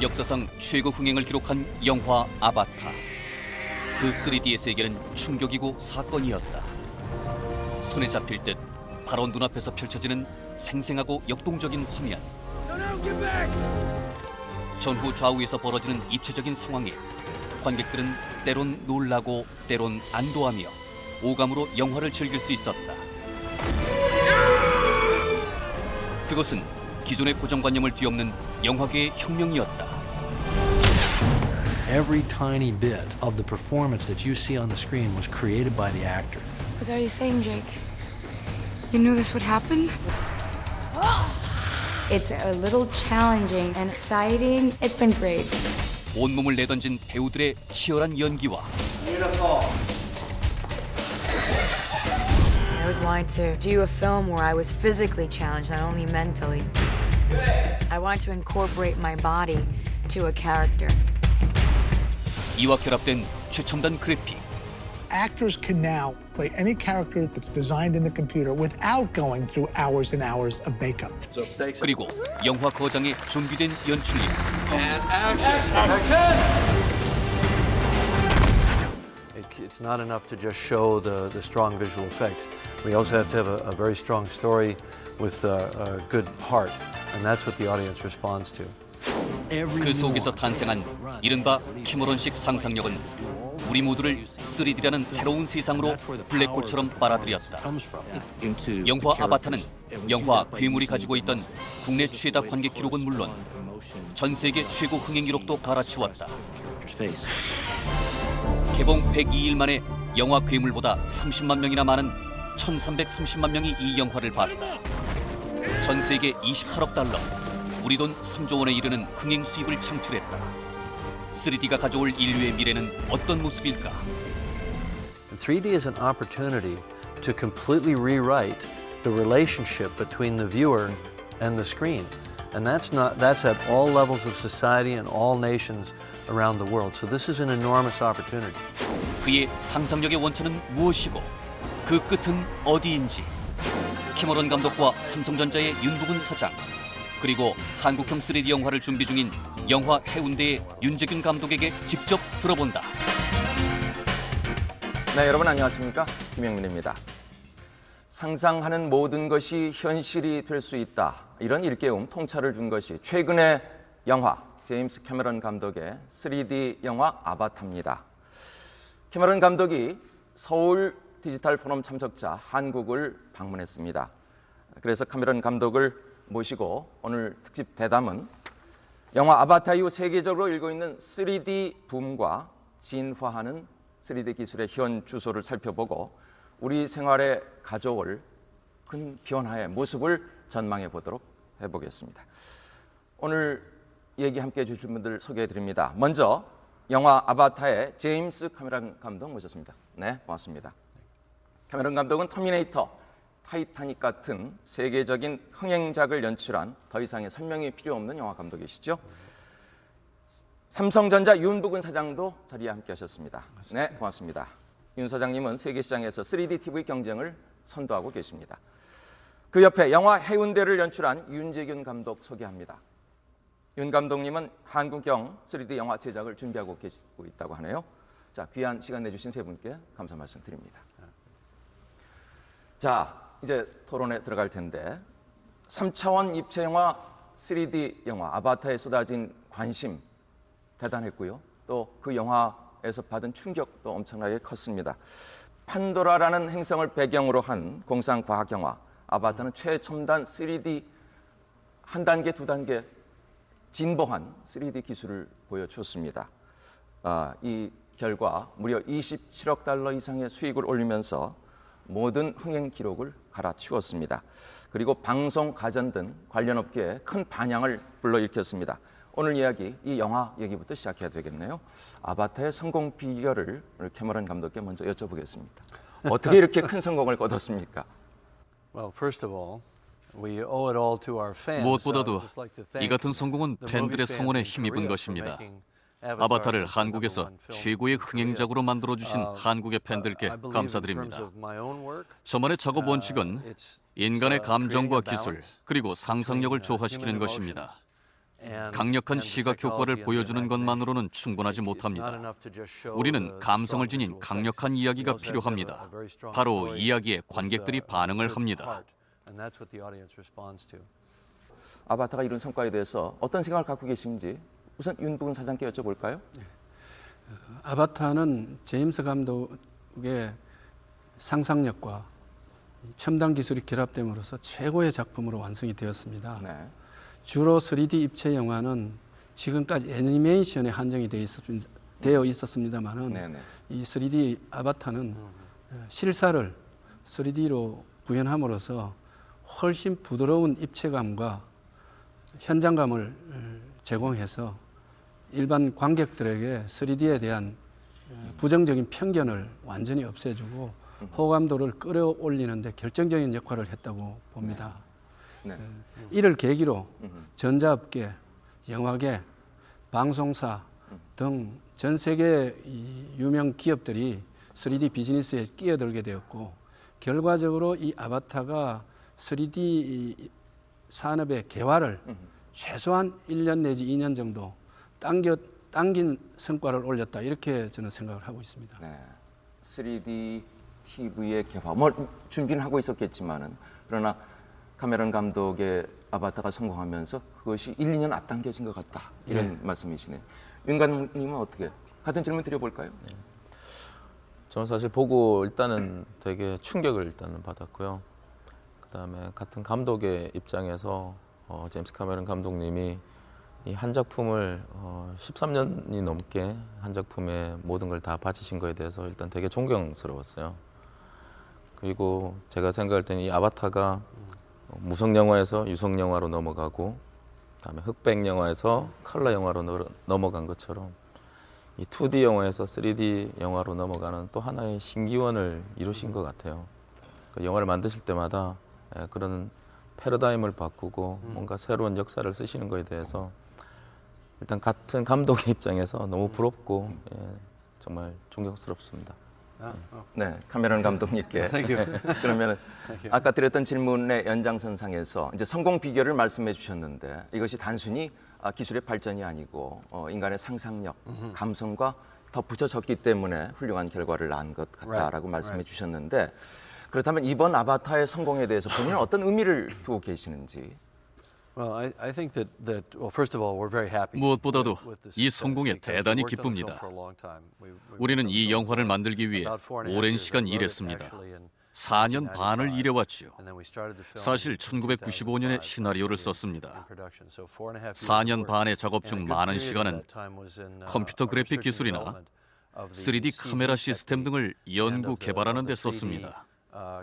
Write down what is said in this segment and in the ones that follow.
역사상 최고 흥행을 기록한 영화 아바타. 그 3D의 세계는 충격이고 사건이었다. 손에 잡힐 듯 바로 눈앞에서 펼쳐지는 생생하고 역동적인 화면. 전후 좌우에서 벌어지는 입체적인 상황에 관객들은 때론 놀라고 때론 안도하며 오감으로 영화를 즐길 수 있었다. 그것은 기존의 고정관념을 뒤엎는 영화계의 혁명이었다. Every tiny bit of the performance that you see on the screen was created by the actor. What are you saying, Jake? You knew this would happen? It's a little challenging and exciting. It's been great. 온몸을 내던진 배우들의 치열한 연기와 I was wanting to do a film where I was physically challenged, not only mentally. I wanted to incorporate my body to a character. 이와 결합된 최첨단 그래픽. Actors can now play any character that's designed in the computer without going through hours and hours of makeup. 그리고 영화 거장에 준비된 연출력. It's not enough to just show the strong visual effects. We also have to have a very strong story with a good heart, and that's what the audience responds to. 그 속에서 탄생한 이른바 캐머런식 상상력은 우리 모두를 3D라는 새로운 세상으로 블랙홀처럼 빨아들였다. 영화 아바타는 영화 괴물이 가지고 있던 국내 최다 관객 기록은 물론 전 세계 최고 흥행 기록도 갈아치웠다. 개봉 102일 만에 영화 괴물보다 30만 명이나 많은 1,330만 명이 이 영화를 봤다. 전 세계 28억 달러, 우리 돈 3조 원에 이르는 흥행 수입을 창출했다. 3D가 가져올 인류의 미래는 어떤 모습일까? 3D is an opportunity to completely rewrite the relationship between the viewer and the screen. And that's at all levels of society and all nations around the world. So this is an enormous opportunity. 그의 상상력의 원천은 무엇이고 그 끝은 어디인지 캐머런 감독과 삼성전자의 윤부근 사장 그리고 한국형 3D 영화를 준비 중인 영화 해운대의 윤재균 감독에게 직접 들어본다. 네, 여러분 안녕하십니까? 김영민입니다. 상상하는 모든 것이 현실이 될 수 있다. 이런 일깨움, 통찰을 준 것이 최근의 영화 제임스 캐머런 감독의 3D 영화 아바타입니다. 캐머런 감독이 서울 디지털 포럼 참석자 한국을 방문했습니다. 그래서 캐머런 감독을 모시고 오늘 특집 대담은 영화 아바타 이후 세계적으로 일고 있는 3D 붐과 진화하는 3D 기술의 현 주소를 살펴보고 우리 생활에 가져올 큰 변화의 모습을 전망해 보도록 해보겠습니다. 오늘 얘기 함께 해주실 분들 소개해 드립니다. 먼저 영화 아바타의 제임스 캐머런 감독 모셨습니다. 네, 고맙습니다. 캐머런 감독은 터미네이터, 타이타닉 같은 세계적인 흥행작을 연출한 더 이상의 설명이 필요 없는 영화 감독이시죠. 삼성전자 윤부근 사장도 자리에 함께 하셨습니다. 네, 고맙습니다. 윤 사장님은 세계 시장에서 3D TV 경쟁을 선도하고 계십니다. 그 옆에 영화 해운대를 연출한 윤재균 감독 소개합니다. 윤 감독님은 한국형 3D 영화 제작을 준비하고 계시고 있다고 하네요. 자, 귀한 시간 내주신 세 분께 감사 말씀드립니다. 자, 이제 토론에 들어갈 텐데 3차원 입체 영화 3D 영화 아바타에 쏟아진 관심 대단했고요. 또 그 영화에서 받은 충격도 엄청나게 컸습니다. 판도라라는 행성을 배경으로 한 공상 과학 영화 아바타는 최첨단 3D 한 단계 두 단계 진보한 3D 기술을 보여줬습니다. 이 결과 무려 27억 달러 이상의 수익을 올리면서 모든 흥행 기록을 갈아치웠습니다. 그리고 방송, 가전 등 관련 업계에 큰 반향을 불러일으켰습니다. 오늘 이야기, 이 영화 얘기부터 시작해야 되겠네요. 아바타의 성공 비결을 캐머런 감독께 먼저 여쭤보겠습니다. 어떻게 이렇게 큰 성공을 거뒀습니까? Well, first of all, we owe it all to our fans. 무엇보다도 I'd just like to thank 이 같은 성공은 the 팬들의 movie fans 성원에 in 힘입은 Korea for 것입니다. making 아바타를 한국에서 최고의 흥행작으로 만들어주신 한국의 I 팬들께 believe in 감사드립니다. terms of my own work, 저만의 작업 원칙은 it's 인간의 creating 감정과 a 기술 balance 그리고 상상력을 between, 조화시키는 human 것입니다. 강력한 시각 효과를 보여주는 것만으로는 충분하지 못합니다. 우리는 감성을 지닌 강력한 이야기가 필요합니다. 바로 이야기에 관객들이 반응을 합니다. 아바타가 이룬 성과에 대해서 어떤 생각을 갖고 계신지 우선 윤부근 사장께 여쭤볼까요? 아바타는 제임스 감독의 상상력과 첨단 기술이 결합됨으로써 최고의 작품으로 완성이 되었습니다. 네. 주로 3D 입체 영화는 지금까지 애니메이션에 한정이 되어 있었습니다만은 네네. 이 3D 아바타는 실사를 3D로 구현함으로써 훨씬 부드러운 입체감과 현장감을 제공해서 일반 관객들에게 3D에 대한 부정적인 편견을 완전히 없애주고 호감도를 끌어올리는 데 결정적인 역할을 했다고 봅니다. 네. 이를 계기로 전자업계, 영화계, 방송사 등 전 세계 유명 기업들이 3D 비즈니스에 끼어들게 되었고 결과적으로 이 아바타가 3D 산업의 개화를 최소한 1년 내지 2년 정도 당긴 성과를 올렸다 이렇게 저는 생각을 하고 있습니다. 네. 3D TV의 개화, 준비는 하고 있었겠지만은 그러나 카메론 감독의 아바타가 성공하면서 그것이 1, 2년 앞당겨진 것 같다 이런 말씀이시네요. 윤 감독님은 어떻게 같은 질문 드려볼까요? 저는 사실 보고 일단은 되게 충격을 일단은 받았고요. 그다음에 같은 감독의 입장에서 제임스 카메론 감독님이 이 한 작품을 13년이 넘게 한 작품에 모든 걸 다 바치신 거에 대해서 일단 되게 존경스러웠어요. 그리고 제가 생각할 때는 이 아바타가 무성 영화에서 유성 영화로 넘어가고 그다음에 흑백 영화에서 컬러 영화로 넘어간 것처럼 이 2D 영화에서 3D 영화로 넘어가는 또 하나의 신기원을 이루신 것 같아요. 그 영화를 만드실 때마다 그런 패러다임을 바꾸고 뭔가 새로운 역사를 쓰시는 거에 대해서 일단 같은 감독의 입장에서 너무 부럽고 정말 존경스럽습니다. 네, 카메론 감독님께. 그러면 아까 드렸던 질문의 연장선상에서 이제 성공 비결을 말씀해 주셨는데 이것이 단순히 기술의 발전이 아니고 인간의 상상력, 감성과 덧붙여졌기 때문에 훌륭한 결과를 낳은 것 같다라고 말씀해 주셨는데 그렇다면 이번 아바타의 성공에 대해서 본인은 어떤 의미를 두고 계시는지? I think that well, first of all, we're very happy. 무엇보다도 with the 이 success 성공에 because we 대단히 worked on the film 기쁩니다. for a long time. We 우리는 worked on 이 the 영화를 film 만들기 위해 about 4.5 오랜 years 시간 and wrote it 일했습니다. actually in 4년 반을 1995. 일해왔지요. And then we started the film 사실 in 2005 1995년에 시나리오를 in 썼습니다. production. So 4.5 years 4년 of work. 반의 작업 중 And a good 많은 period of 시간은 that time was in, 컴퓨터 그래픽 research and 기술이나 development of the 3D 카메라 CG 시스템 등을 technique and 연구 of the 개발하는 데 3D, 썼습니다.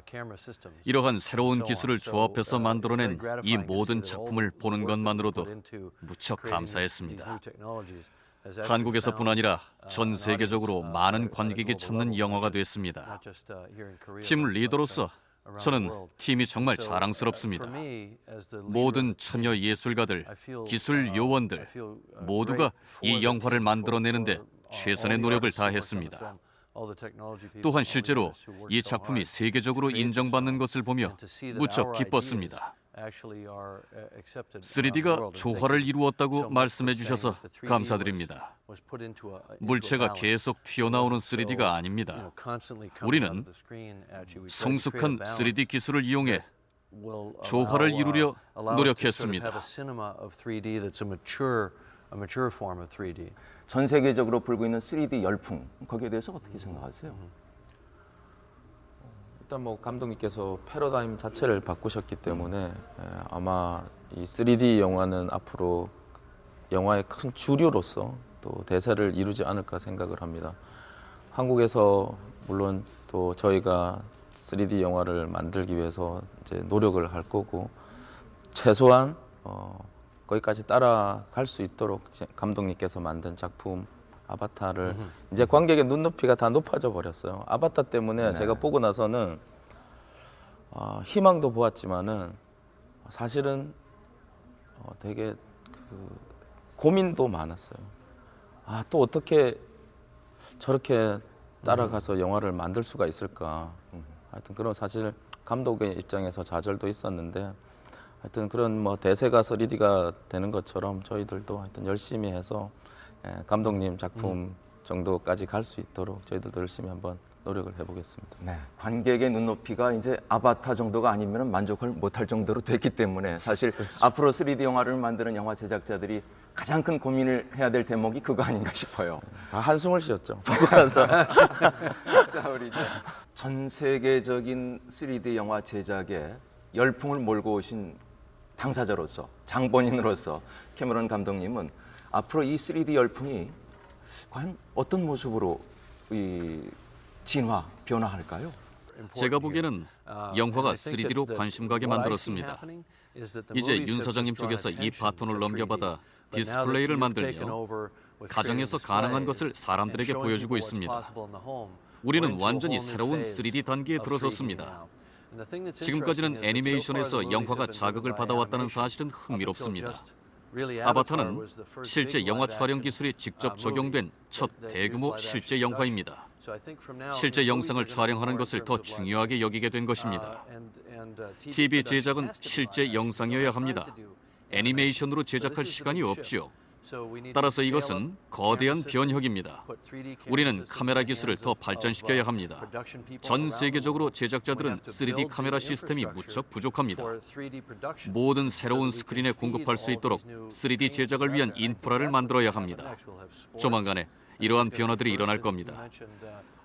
camera systems. 이러한 새로운 and so on. 기술을 So, 조합해서 it's 만들어낸 very 이 gratifying to 모든 see that all 작품을 the 보는 work that we 것만으로도 put into 무척 creating these 감사했습니다. new technologies has actually 한국에서뿐 found, 아니라 전 an 세계적으로 audience, 많은 at a 관객이 global 찾는 level, 영화가 not just- 됐습니다. not just, here in Korea, 팀 but, 리더로서 around the 저는 world. 팀이 정말 So, 자랑스럽습니다. for me, as the leader 모든 of the 참여 team, 예술가들, I feel, 기술 I 요원들 feel, 모두가 great for 이 the 영화를 team, 만들어내는데 for all 최선의 the 노력을 artists who worked on the 다했습니다. film, all the technology people, 또한 all the 실제로 artists who worked 이 so 작품이 hard 세계적으로 to create this 인정받는 film, 것을 보며 and to see that 무척 our 기뻤습니다. ideas actually are accepted around the 3D가 world. And thank 조화를 you 이루었다고 so much 말씀해 for saying 주셔서 that the 3D 감사드립니다. was put into a 물체가 balance. 계속 튀어나오는 3D가 아닙니다. 우리는 성숙한 3D 기술을 이용해 조화를 이루려 노력했습니다. 전 세계적으로 불고 있는 3D 열풍 거기에 대해서 어떻게 생각하세요? 일단 뭐 감독님께서 패러다임 자체를 바꾸셨기 때문에 아마 이 3D 영화는 앞으로 영화의 큰 주류로서 또 대세를 이루지 않을까 생각을 합니다. 한국에서 물론 또 저희가 3D 영화를 만들기 위해서 이제 노력을 할 거고 최소한 거기까지 따라갈 수 있도록 감독님께서 만든 작품 아바타를 이제 관객의 눈높이가 다 높아져 버렸어요. 아바타 때문에 네. 제가 보고 나서는 희망도 보았지만은 사실은 되게 고민도 많았어요. 또 어떻게 저렇게 따라가서 영화를 만들 수가 있을까. 하여튼 그런 사실 감독의 입장에서 좌절도 있었는데 하여튼 그런 뭐 대세가 3D가 되는 것처럼 저희들도 하여튼 열심히 해서 감독님 작품 정도까지 갈 수 있도록 저희들도 열심히 한번 노력을 해보겠습니다. 네, 관객의 눈높이가 이제 아바타 정도가 아니면 만족을 못할 정도로 됐기 때문에 사실 앞으로 3D 영화를 만드는 영화 제작자들이 가장 큰 고민을 해야 될 대목이 그거 아닌가 싶어요. 다 한숨을 쉬었죠. 보고 나서. 자, 우리 이제 전 세계적인 3D 영화 제작에 열풍을 몰고 오신 당사자로서, 장본인으로서 캐머런 감독님은 앞으로 이 3D 열풍이 과연 어떤 모습으로 진화, 변화할까요? 제가 보기에는 영화가 3D로 관심 가게 만들었습니다. 이제 윤 사장님 쪽에서 이 바톤을 넘겨받아 디스플레이를 만들며 가정에서 가능한 것을 사람들에게 보여주고 있습니다. 우리는 완전히 새로운 3D 단계에 들어섰습니다. 지금까지는 애니메이션에서 영화가 자극을 받아왔다는 사실은 흥미롭습니다. 아바타는 실제 영화 촬영 기술이 직접 적용된 첫 대규모 실제 영화입니다. 실제 영상을 촬영하는 것을 더 중요하게 여기게 된 것입니다. TV 제작은 실제 영상이어야 합니다. 애니메이션으로 제작할 시간이 없지요. 따라서 이것은 거대한 변혁입니다. 우리는 카메라 기술을 더 발전시켜야 합니다. 전 세계적으로 제작자들은 3D 카메라 시스템이 무척 부족합니다. 모든 새로운 스크린에 공급할 수 있도록 3D 제작을 위한 인프라를 만들어야 합니다. 조만간에 이러한 변화들이 일어날 겁니다.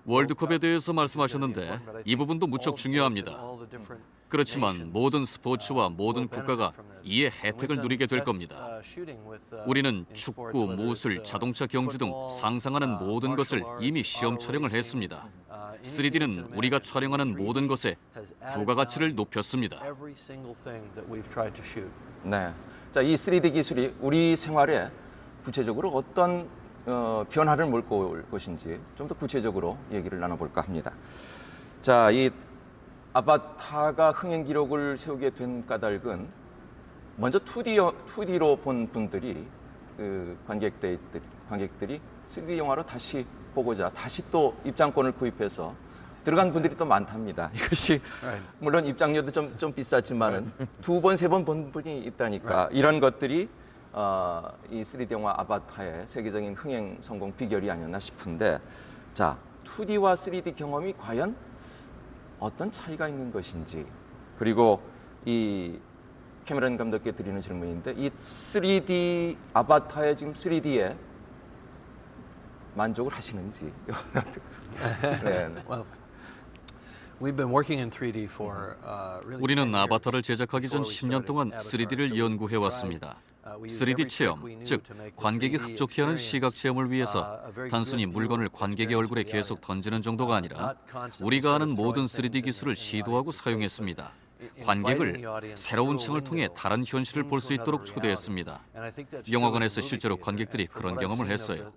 월드컵에 대해서 말씀하셨는데 이 부분도 무척 중요합니다. 그렇지만 모든 스포츠와 모든 국가가 이에 혜택을 누리게 될 겁니다. 우리는 축구, 무술, 자동차 경주 등 상상하는 모든 것을 이미 시험 촬영을 했습니다. 3D는 우리가 촬영하는 모든 것에 부가가치를 높였습니다. 네, 자, 이 3D 기술이 우리 생활에 구체적으로 어떤 변화를 몰고 올 것인지 좀 더 구체적으로 얘기를 나눠볼까 합니다. 자, 이 아바타가 흥행 기록을 세우게 된 까닭은 먼저 2D로 본 분들이 관객들이 3D 영화로 다시 보고자 다시 또 입장권을 구입해서 들어간 분들이 또 많답니다. 이것이 물론 입장료도 좀 비쌌지만은 2번, 3번 본 분이 있다니까 이런 것들이 이 3D 영화 아바타의 세계적인 흥행 성공 비결이 아니었나 싶은데, 자, 2D와 3D 경험이 과연 어떤 차이가 있는 것인지, 그리고 이 캐머런 감독께 드리는 질문인데 이 3D 아바타의 지금 3D에 만족을 하시는지. 네. 우리는 아바타를 제작하기 전 10년 동안 3D를 연구해 왔습니다. 3D 체험, 즉 관객이 흡족해하는 시각 체험을 위해서 단순히 물건을 관객의 얼굴에 계속 던지는 정도가 아니라 우리가 아는 모든 3D 기술을 시도하고 사용했습니다. 관객을 새로운 창을 통해 다른 현실을 볼 수 있도록 초대했습니다. 영화관에서 실제로 관객들이 그런 경험을 했어요.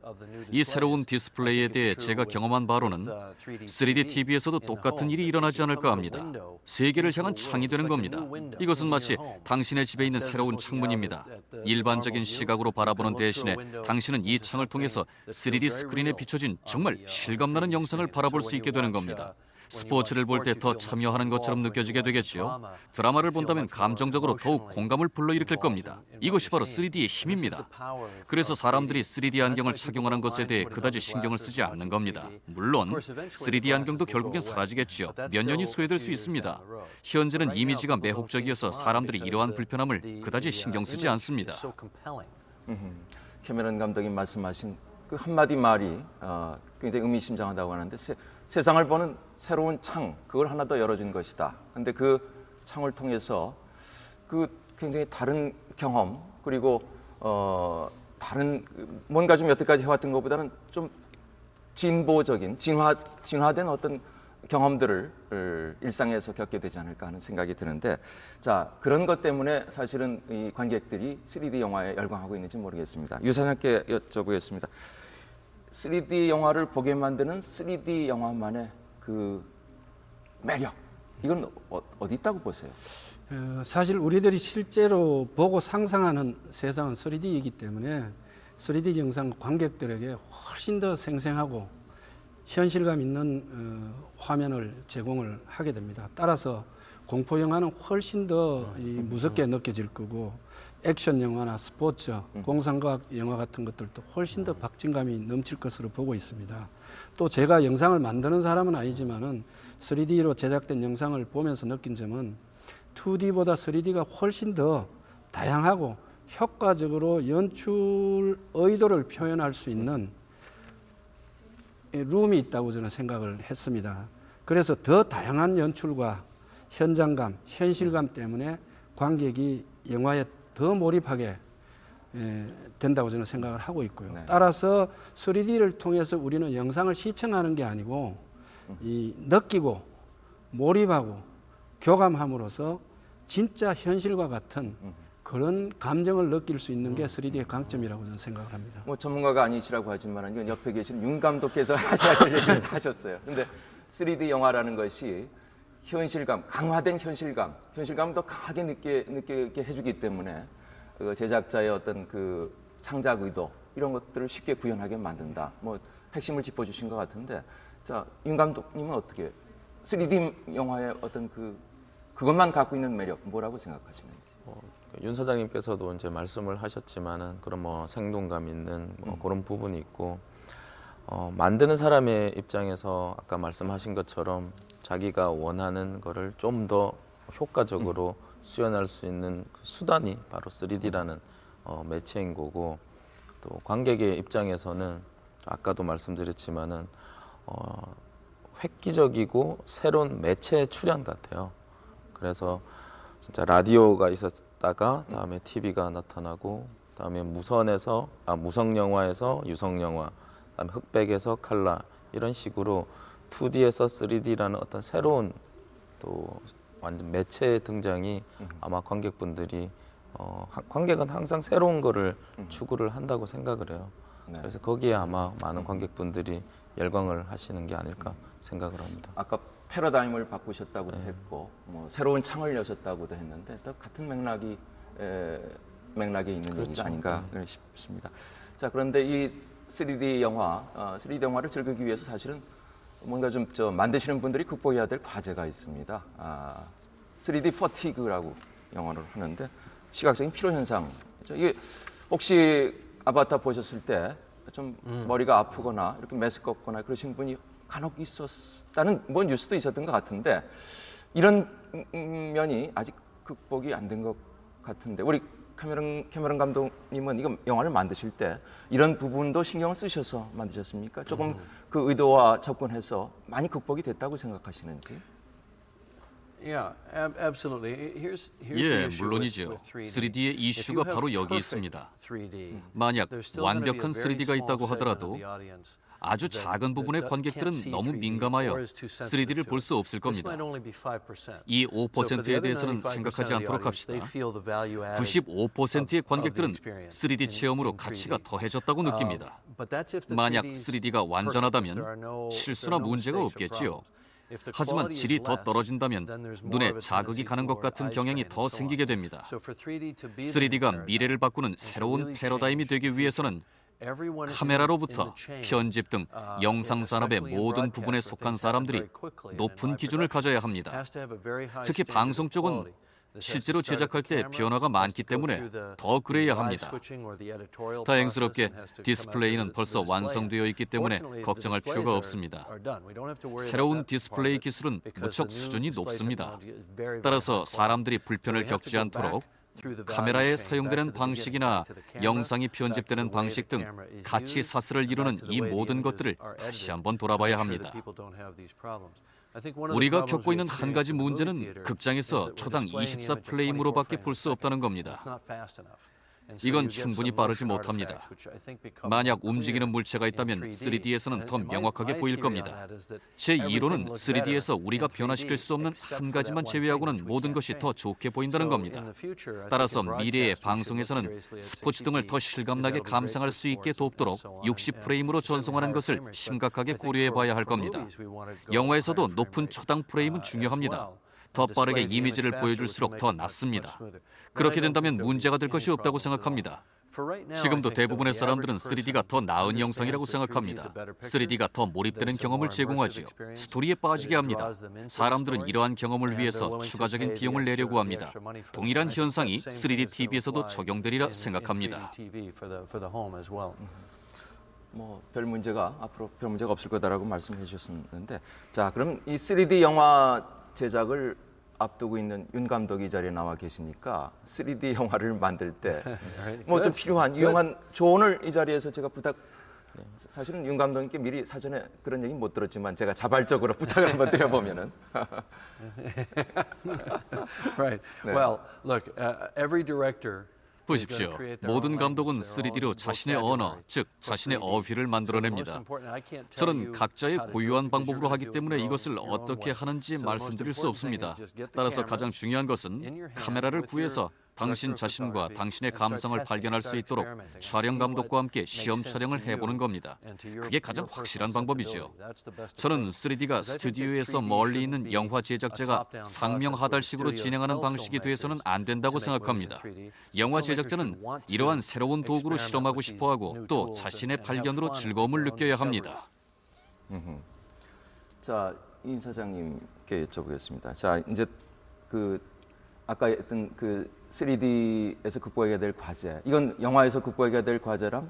이 새로운 디스플레이에 대해 제가 경험한 바로는 3D TV에서도 똑같은 일이 일어나지 않을까 합니다. 세계를 향한 창이 되는 겁니다. 이것은 마치 당신의 집에 있는 새로운 창문입니다. 일반적인 시각으로 바라보는 대신에 당신은 이 창을 통해서 3D 스크린에 비춰진 정말 실감나는 영상을 바라볼 수 있게 되는 겁니다. 스포츠를 볼 때 더 참여하는 것처럼 느껴지게 되겠지요. 드라마를 본다면 감정적으로 더욱 공감을 불러일으킬 겁니다. 이것이 바로 3D의 힘입니다. 그래서 사람들이 3D 안경을 착용하는 것에 대해 그다지 신경을 쓰지 않는 겁니다. 물론 3D 안경도 결국엔 사라지겠지요. 몇 년이 소요될 수 있습니다. 현재는 이미지가 매혹적이어서 사람들이 이러한 불편함을 그다지 신경 쓰지 않습니다. 캐머런 감독이 말씀하신 그 한마디 말이 굉장히 의미심장하다고 하는데, 세상을 보는 새로운 창, 그걸 하나 더 열어준 것이다. 근데 그 창을 통해서 그 굉장히 다른 경험, 그리고 다른 뭔가 좀 여태까지 해왔던 것보다는 좀 진보적인, 진화된 어떤 경험들을 일상에서 겪게 되지 않을까 하는 생각이 드는데, 자, 그런 것 때문에 사실은 이 관객들이 3D 영화에 열광하고 있는지 모르겠습니다. 유 사장님께 여쭤보겠습니다. 3D 영화를 보게 만드는 3D 영화만의 그 매력, 이건 어디 있다고 보세요? 사실 우리들이 실제로 보고 상상하는 세상은 3D이기 때문에 3D 영상 관객들에게 훨씬 더 생생하고 현실감 있는 화면을 제공을 하게 됩니다. 따라서 공포 영화는 훨씬 더 무섭게 느껴질 거고 액션 영화나 스포츠, 공상과학 영화 같은 것들도 훨씬 더 박진감이 넘칠 것으로 보고 있습니다. 또 제가 영상을 만드는 사람은 아니지만은 3D로 제작된 영상을 보면서 느낀 점은 2D보다 3D가 훨씬 더 다양하고 효과적으로 연출 의도를 표현할 수 있는 룸이 있다고 저는 생각을 했습니다. 그래서 더 다양한 연출과 현장감, 현실감 때문에 관객이 영화에 더 몰입하게 된다고 저는 생각을 하고 있고요. 네. 따라서 3D를 통해서 우리는 영상을 시청하는 게 아니고 이 느끼고 몰입하고 교감함으로써 진짜 현실과 같은 그런 감정을 느낄 수 있는 게 3D의 강점이라고 저는 생각을 합니다. 뭐 전문가가 아니시라고 하지만 이건 옆에 계신 윤 감독께서 하셔야 될 얘기를 하셨어요. 근데 3D 영화라는 것이 현실감, 강화된 현실감을 더 강하게 느끼게 해주기 때문에 그 제작자의 어떤 그 창작 의도 이런 것들을 쉽게 구현하게 만든다. 뭐 핵심을 짚어주신 것 같은데, 자, 윤 감독님은 어떻게 3D 영화의 어떤 그것만 갖고 있는 매력 뭐라고 생각하시는지? 윤 사장님께서도 이제 말씀을 하셨지만은 그런 뭐 생동감 있는 뭐 그런 부분이 있고 만드는 사람의 입장에서 아까 말씀하신 것처럼 자기가 원하는 거를 좀 더 효과적으로 수연할 수 있는 그 수단이 바로 3D라는 매체인 거고, 또 관객의 입장에서는 아까도 말씀드렸지만은 획기적이고 새로운 매체 출현 같아요. 그래서 진짜 라디오가 있었다가 다음에 TV가 나타나고, 다음에 무성 영화에서 유성 영화, 다음에 흑백에서 칼라, 이런 식으로 2D에서 3D라는 어떤 새로운 또 완전 매체의 등장이 아마 관객분들이 관객은 항상 새로운 거를 추구를 한다고 생각을 해요. 네. 그래서 거기에 아마 많은 관객분들이 열광을 하시는 게 아닐까 생각을 합니다. 아까 패러다임을 바꾸셨다고도 했고, 뭐 새로운 창을 여셨다고도 했는데 또 같은 맥락에 있는 그렇죠. 얘기가 아닌가 싶습니다. 자, 그런데 이 3D 영화를 즐기기 위해서 사실은 뭔가 좀 만드시는 분들이 극복해야 될 과제가 있습니다. 3D 퍼티그라고 영어를 하는데 시각적인 피로 현상. 이게 혹시 아바타 보셨을 때 좀 머리가 아프거나 이렇게 메스껍거나 그러신 분이 간혹 있었다는 뭐 뉴스도 있었던 것 같은데, 이런 면이 아직 극복이 안 된 것 같은데, 우리 캐머런 감독님은 이거 영화를 만드실 때 이런 부분도 신경을 쓰셔서 만드셨습니까? 조금 그 의도와 접근해서 많이 극복이 됐다고 생각하시는지? Yeah, absolutely. Here's the 예, issue 물론이죠. with 3D. 3D의 이슈가 If you 바로 have 여기 perfect 있습니다. 3D, 만약 there's still gonna be a 완벽한 very 3D가 small 있다고 segment of 하더라도 the audience 아주 that 작은 부분의 can't 관객들은 see 너무 3D 민감하여 or is too sensitive 3D를 to 볼 it. 수 없을 This 겁니다. might only be 5%. 이 So for the 5%에 other 대해서는 95% 생각하지 of the 않도록 audience, they 합시다. feel the value added 95%의 of the 관객들은 experience 3D in 체험으로 3D. 가치가 더해졌다고 느낍니다. But that's if the 만약 3D's 3D가 완전하다면 perfect, if there are no 실수나 문제가 mistakes or 없겠지요. problems. If the 하지만 quality is 질이 더 less, 떨어진다면 then there's more 눈에 of a 자극이 tendency 가는 것 toward 같은 eye 경향이 strain 더 and so on. 생기게 됩니다. So for 3D to be the new 3D가 paradigm, 미래를 바꾸는 and to 새로운 really 패러다임이 change 되기 the 위해서는 future, everyone in 카메라로부터 the chain, 편집 등 영상 산업의 especially in 모든 broadcast, 부분에 where 속한 things happen 사람들이 very quickly and in 높은 live 기준을 production, 가져야 합니다. has to have a very high 특히 standard 방송 of 쪽은 quality. This has to 실제로 start at 제작할 the 때 camera, 변화가 has to 많기 go 때문에 through the 더 그래야 live 합니다. switching or the editorial 다행스럽게 process and has to come out to 디스플레이는 the 벌써 display. 완성되어 있기 때문에 Fortunately, the 걱정할 displays 필요가 are 없습니다. done. We don't have to worry about 새로운 that part of 디스플레이 it 기술은 because 무척 the new 수준이 display 높습니다. technology is very, very 따라서 high quality. 사람들이 So 불편을 we have to 겪지 go back 않도록 through the value 카메라에 chain, back 사용되는 to the beginning, 방식이나 back to the camera, 영상이 back to 편집되는 the way 방식 the 등 camera is 가치 used, 사슬을 and back 이루는 to the 이 way the 모든 images 것들을 are 다시 edited 한번 to 돌아봐야 make sure that 합니다. people don't have these problems. I think one of the 우리가 problems 겪고 we 있는 한 experience 가지 in the movie 문제는 theater is 극장에서 that we're 초당 displaying the image at 24프레임으로밖에 24 볼 수 frames a 없다는 second. 겁니다. It's not fast enough. And so 이건 you get 충분히 some 빠르지 motion 못합니다. artifacts, which I think become 만약 more 움직이는 clear 물체가 in 있다면 3D. 3D에서는 더 And my 명확하게 보일 theory on 겁니다. that is that 제 everything 이론은 looks 3D에서 better 우리가 in 3D 변화시킬 수 없는 except 한 for 가지만 that one thing 제외하고는 which we 모든 can't 것이 더 change. 좋게 보인다는 So 겁니다. in the future, I think 따라서 in 미래의 broadcast we should look 방송에서는 seriously at 스포츠 등을 60p, 더 실감나게 because that'll be great 감상할 for 수 있게 sports and 돕도록 so on, 60프레임으로 and certainly 전송하는 higher 것을 frame rates. But 심각하게 I think 고려해 봐야 할 for 겁니다. movies, we want to go 영화에서도 higher frame 높은 rate, 초당 프레임은 as 중요합니다. well. 더 And 빠르게 display the image 이미지를 faster, which will 보여줄수록 make 더 it much 낫습니다. smoother. But I 그렇게 don't 된다면 think there'll be 문제가 될 any 것이 없다고 problems at all. 생각합니다. 지금도 대부분의 사람들은 3D가 더 나은 영상이라고 생각합니다. 3D가 더 몰입되는 경험을 제공하지요. 스토리에 빠지게 합니다. 사람들은 이러한 경험을 위해서 추가적인 비용을 내려고 합니다. 동일한 현상이 3D TV에서도 적용되리라 생각합니다. 뭐 별 문제가 앞으로 별 문제가 없을 거다라고 말씀해 주셨는데, 자 그럼 이 3D 영화 제작을 앞두고 있는 윤 감독이 이 자리에 나와 계시니까 3D 영화를 만들 때 뭐 좀 필요한 유용한 조언을 이 자리에서 제가 사실은 윤 감독님께 미리 사전에 그런 얘기 못 들었지만 제가 자발적으로 부탁을 한번 드려보면은. Right. Well, look, every director. 보십시오. 모든 감독은 3D로 자신의 언어, 즉 자신의 어휘를 만들어냅니다. 저는 각자의 고유한 방법으로 하기 때문에 이것을 어떻게 하는지 말씀드릴 수 없습니다. 따라서 가장 중요한 것은 카메라를 구해서 당신 자신과 당신의 감성을 발견할 수 있도록 촬영 감독과 함께 시험 촬영을 해보는 겁니다. 그게 가장 확실한 방법이죠. 저는 3D가 스튜디오에서 멀리 있는 영화 제작자가 상명하달식으로 진행하는 방식이 돼서는 안 된다고 생각합니다. 영화 제작자는 이러한 새로운 도구로 실험하고 싶어하고 또 자신의 발견으로 즐거움을 느껴야 합니다. 자, 임 사장님께 여쭤보겠습니다. 자, 이제 아까 했던 3D에서 극복해야 될 과제, 이건 영화에서 극복해야 될 과제랑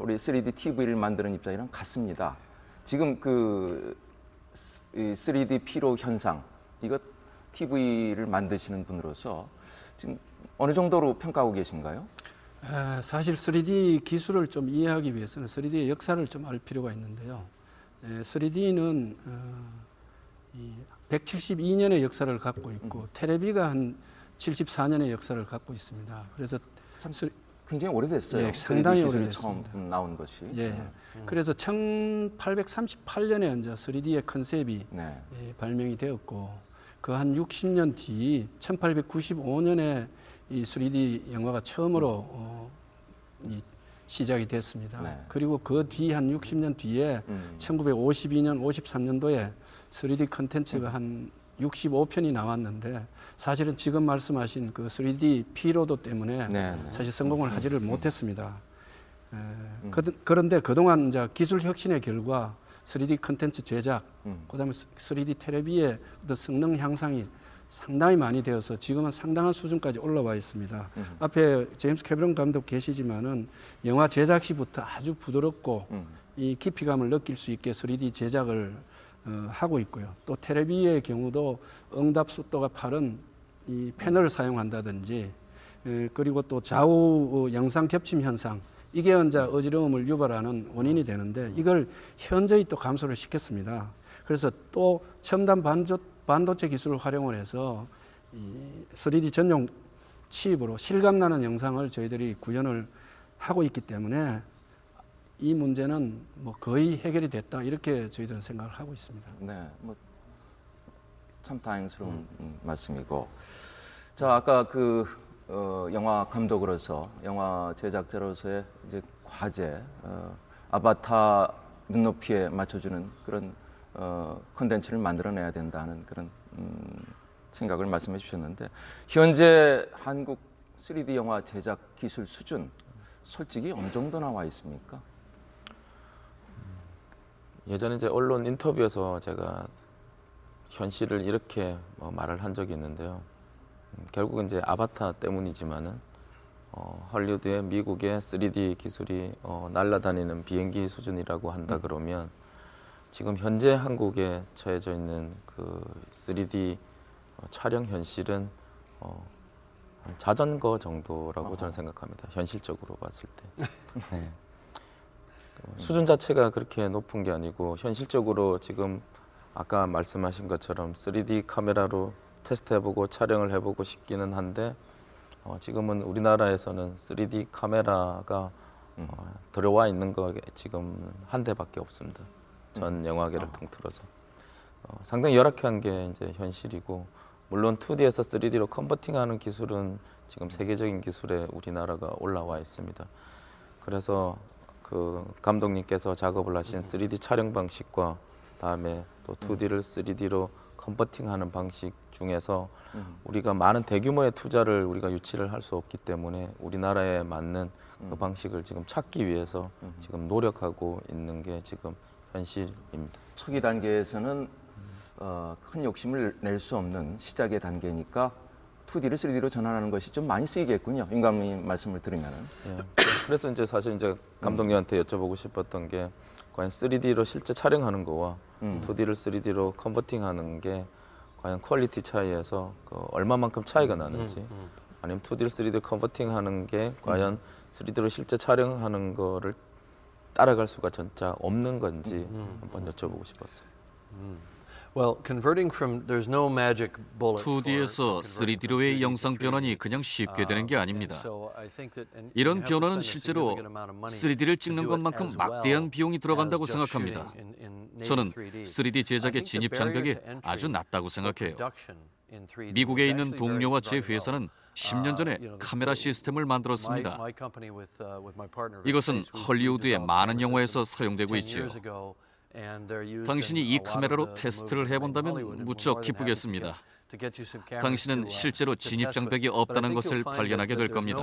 우리 3D TV를 만드는 입장이랑 같습니다. 지금 이 3D 피로 현상, 이거 TV를 만드시는 분으로서 지금 어느 정도로 평가하고 계신가요? 사실 3D 기술을 좀 이해하기 위해서는 3D의 역사를 좀 알 필요가 있는데요. 3D는 172년의 역사를 갖고 있고 텔레비가 한 74년의 역사를 갖고 있습니다. 그래서 참 굉장히 오래됐어요. 예, 상당히 오래됐습니다. 처음 나온 것이. 예. 그래서 1838년에 이제 3D의 컨셉이 발명이 되었고 그 한 60년 뒤 1895년에 이 3D 영화가 처음으로 시작이 됐습니다. 그리고 그 뒤 한 60년 뒤에 1952년, 53년도에 3D 컨텐츠가 한 65편이 나왔는데 사실은 지금 말씀하신 그 3D 피로도 때문에 사실 성공을 하지를 못했습니다. 그런데 그동안 이제 기술 혁신의 결과 3D 컨텐츠 제작, 그다음에 3D 텔레비의 어떤 성능 향상이 상당히 많이 되어서 지금은 상당한 수준까지 올라와 있습니다. 앞에 제임스 캐메런 감독 계시지만은 영화 제작 시부터 아주 부드럽고 이 깊이감을 느낄 수 있게 3D 제작을 하고 있고요. 또 텔레비의 경우도 응답 속도가 빠른 이 패널을 사용한다든지 그리고 또 좌우 영상 겹침 현상, 이게 이제 어지러움을 유발하는 원인이 되는데 이걸 현저히 또 감소를 시켰습니다. 그래서 또 첨단 반도체 기술을 활용을 해서 이 3D 전용 칩으로 실감나는 영상을 저희들이 구현을 하고 있기 때문에 이 문제는 뭐 거의 해결이 됐다, 이렇게 저희들은 생각을 하고 있습니다. 네, 뭐 참 다행스러운 말씀이고, 자 아까 영화 감독으로서, 영화 제작자로서의 이제 과제, 아바타 눈높이에 맞춰주는 그런 콘텐츠를 만들어내야 된다는 그런 생각을 말씀해 주셨는데, 현재 한국 3D 영화 제작 기술 수준 솔직히 어느 정도 나와 있습니까? 예전에 이제 언론 인터뷰에서 제가 현실을 이렇게 말을 한 적이 있는데요. 결국은 이제 아바타 때문이지만은 헐리우드의 미국의 3D 기술이 날아다니는 비행기 수준이라고 한다 그러면 지금 현재 한국에 처해져 있는 그 3D 촬영 현실은 자전거 정도라고 저는 생각합니다. 현실적으로 봤을 때. 네. 수준 자체가 그렇게 높은 게 아니고 현실적으로 지금 아까 말씀하신 것처럼 3D 카메라로 테스트해보고 촬영을 해보고 싶기는 한데 지금은 우리나라에서는 3D 카메라가 들어와 있는 거 지금 한 대밖에 없습니다. 전 영화계를 통틀어서 상당히 열악한 게 이제 현실이고, 물론 2D에서 3D로 컨버팅하는 기술은 지금 세계적인 기술에 우리나라가 올라와 있습니다. 그래서 그 감독님께서 작업을 하신 3D 촬영 방식과 다음에 또 2D를 3D로 컨버팅하는 방식 중에서 우리가 많은 대규모의 투자를 우리가 유치를 할 수 없기 때문에 우리나라에 맞는 그 방식을 지금 찾기 위해서 지금 노력하고 있는 게 지금 현실입니다. 초기 단계에서는 큰 욕심을 낼 수 없는 시작의 단계니까 2D를 3D로 전환하는 것이 좀 많이 쓰이겠군요. 윤 감독님 말씀을 들으면은. 예. 그래서 이제 사실 이제 감독님한테 여쭤보고 싶었던 게 과연 3D로 실제 촬영하는 거와 2D를 3D로 컨버팅하는 게 과연 퀄리티 차이에서 그 얼마만큼 차이가 나는지 아니면 2D를 3D로 컨버팅하는 게 과연 3D로 실제 촬영하는 거를 따라갈 수가 진짜 없는 건지 한번 여쭤보고 싶었어요. Well, converting from there's no magic bullet. 2D에서 3D로의 영상 변환이 그냥 쉽게 되는 게 아닙니다. 이런 변화는 실제로 3D를 찍는 것만큼 막대한 비용이 들어간다고 생각합니다. 저는 3D 제작의 진입 장벽이 아주 낮다고 생각해요. 미국에 있는 동료와 제 회사는 10년 전에 카메라 시스템을 만들었습니다. 이것은 헐리우드의 많은 영화에서 사용되고 있지요. 당신이 이 카메라로 테스트를 해본다면 무척 기쁘겠습니다. 당신은 실제로 진입 장벽이 없다는 것을 발견하게 될 겁니다.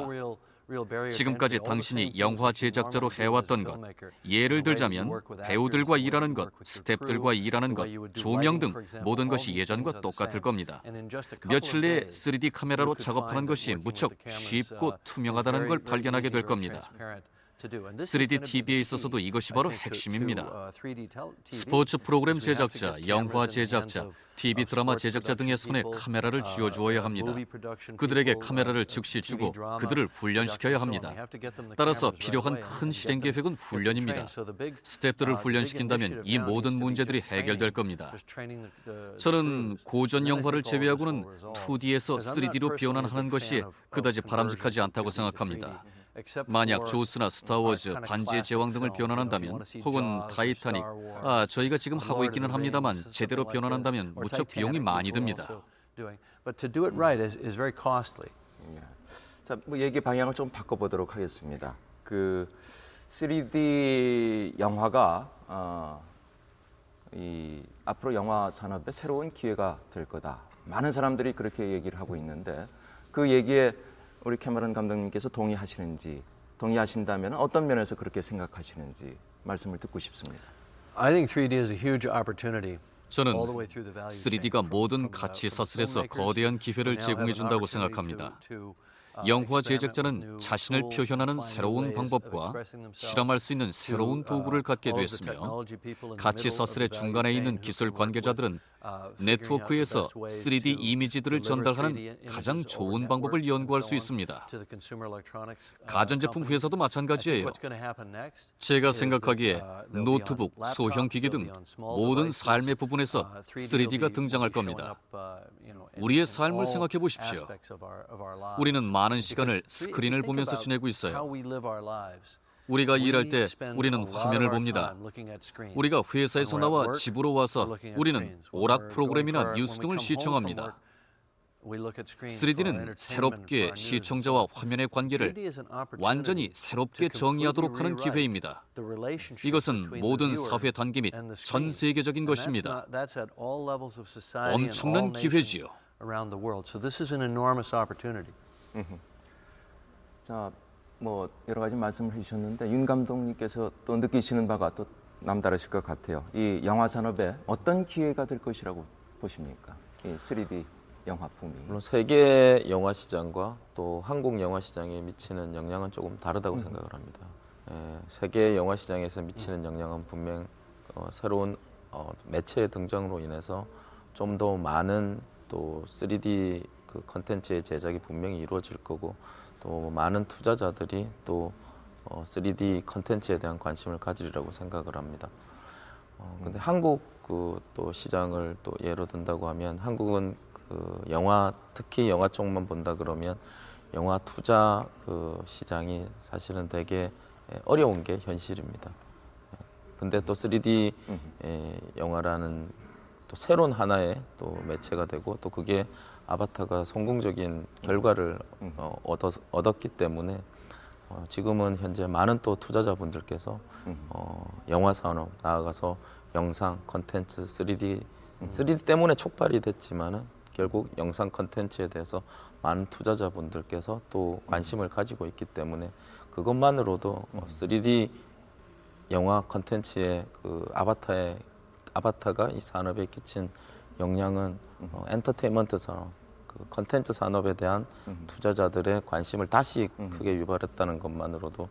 지금까지 당신이 영화 제작자로 해왔던 것, 예를 들자면 배우들과 일하는 것, 스태프들과 일하는 것, 조명 등 모든 것이 예전과 똑같을 겁니다. 며칠 내에 3D 카메라로 작업하는 것이 무척 쉽고 투명하다는 걸 발견하게 될 겁니다. 3D TV에 있어서도 이것이 바로 핵심입니다. 스포츠 프로그램 제작자, 영화 제작자, TV 드라마 제작자 등의 손에 카메라를 쥐어주어야 합니다. 그들에게 카메라를 즉시 주고 그들을 훈련시켜야 합니다. 따라서 필요한 큰 실행 계획은 훈련입니다. 스태프들을 훈련시킨다면 이 모든 문제들이 해결될 겁니다. 저는 고전 영화를 제외하고는 2D에서 3D로 변환하는 것이 그다지 바람직하지 않다고 생각합니다. 만약 조스나 스타워즈, 반지의 제왕 등을 변환한다면 혹은 타이타닉, 저희가 지금 하고 있기는 합니다만 제대로 변환한다면 무척 비용이 많이 듭니다. But to do it right is very costly. 자, 뭐 얘기 방향을 좀 바꿔보도록 하겠습니다. 그 3D 영화가 이 앞으로 영화 산업의 새로운 기회가 될 거다. 많은 사람들이 그렇게 얘기를 하고 있는데 그 얘기에 우리 캐머런 감독님께서 동의하신다면 어떤 면에서 그렇게 생각하시는지 말씀을 듣고 싶습니다. I think 3D is a huge opportunity. 저는 3D가 모든 가치 사슬에서 거대한 기회를 제공해 준다고 생각합니다. 영화 제작자는 자신을 표현하는 새로운 방법과 실험할 수 있는 새로운 도구를 갖게 됐으며 가치 사슬의 중간에 있는 기술 관계자들은 네트워크에서 3D 이미지들을 전달하는 가장 좋은 방법을 연구할 수 있습니다. 가전제품 회사도 마찬가지예요. 제가 생각하기에 노트북, 소형 기기 등 모든 삶의 부분에서 3D가 등장할 겁니다. 우리의 삶을 생각해 보십시오. 우리는 많은 시간을 스크린을 보면서 지내고 있어요. 우리가 일할 때 우리는 화면을 봅니다. 우리가 회사에서 나와 집으로 와서 우리는 오락 프로그램이나 뉴스 등을 시청합니다. 3D는 새롭게 시청자와 화면의 관계를 완전히 새롭게 정의하도록 하는 기회입니다. 이것은 모든 사회 단계 및 전 세계적인 것입니다. 엄청난 기회지요. 자, 뭐 여러 가지 말씀을 해주셨는데 윤 감독님께서 또 느끼시는 바가 또 남다르실 것 같아요. 이 영화 산업에 어떤 기회가 될 것이라고 보십니까? 이 3D 영화 붐이. 물론 세계 영화 시장과 또 한국 영화 시장에 미치는 영향은 조금 다르다고 생각을 합니다. 세계 영화 시장에서 미치는 영향은 분명 새로운 매체의 등장으로 인해서 좀 더 많은 또 3D 그 컨텐츠의 제작이 분명히 이루어질 거고 또 많은 투자자들이 또 3D 컨텐츠에 대한 관심을 가지리라고 생각을 합니다. 근데 한국 그 또 시장을 또 예로 든다고 하면 한국은 그 영화 특히 영화 쪽만 본다 그러면 영화 투자 그 시장이 사실은 되게 어려운 게 현실입니다. 근데 또 3D 영화라는 또 새로운 하나의 또 매체가 되고 또 그게 아바타가 성공적인 결과를 얻었기 때문에 지금은 현재 많은 또 투자자분들께서 영화 산업 나아가서 영상, 컨텐츠, 3D 3D 때문에 촉발이 됐지만은 결국 영상 컨텐츠에 대해서 많은 투자자분들께서 또 관심을 가지고 있기 때문에 그것만으로도 3D 영화 컨텐츠의 그 아바타가 이 산업에 끼친 영향은 엔터테인먼트 산업, 그 컨텐츠 산업에 대한 투자자들의 관심을 다시 크게 유발했다는 것만으로도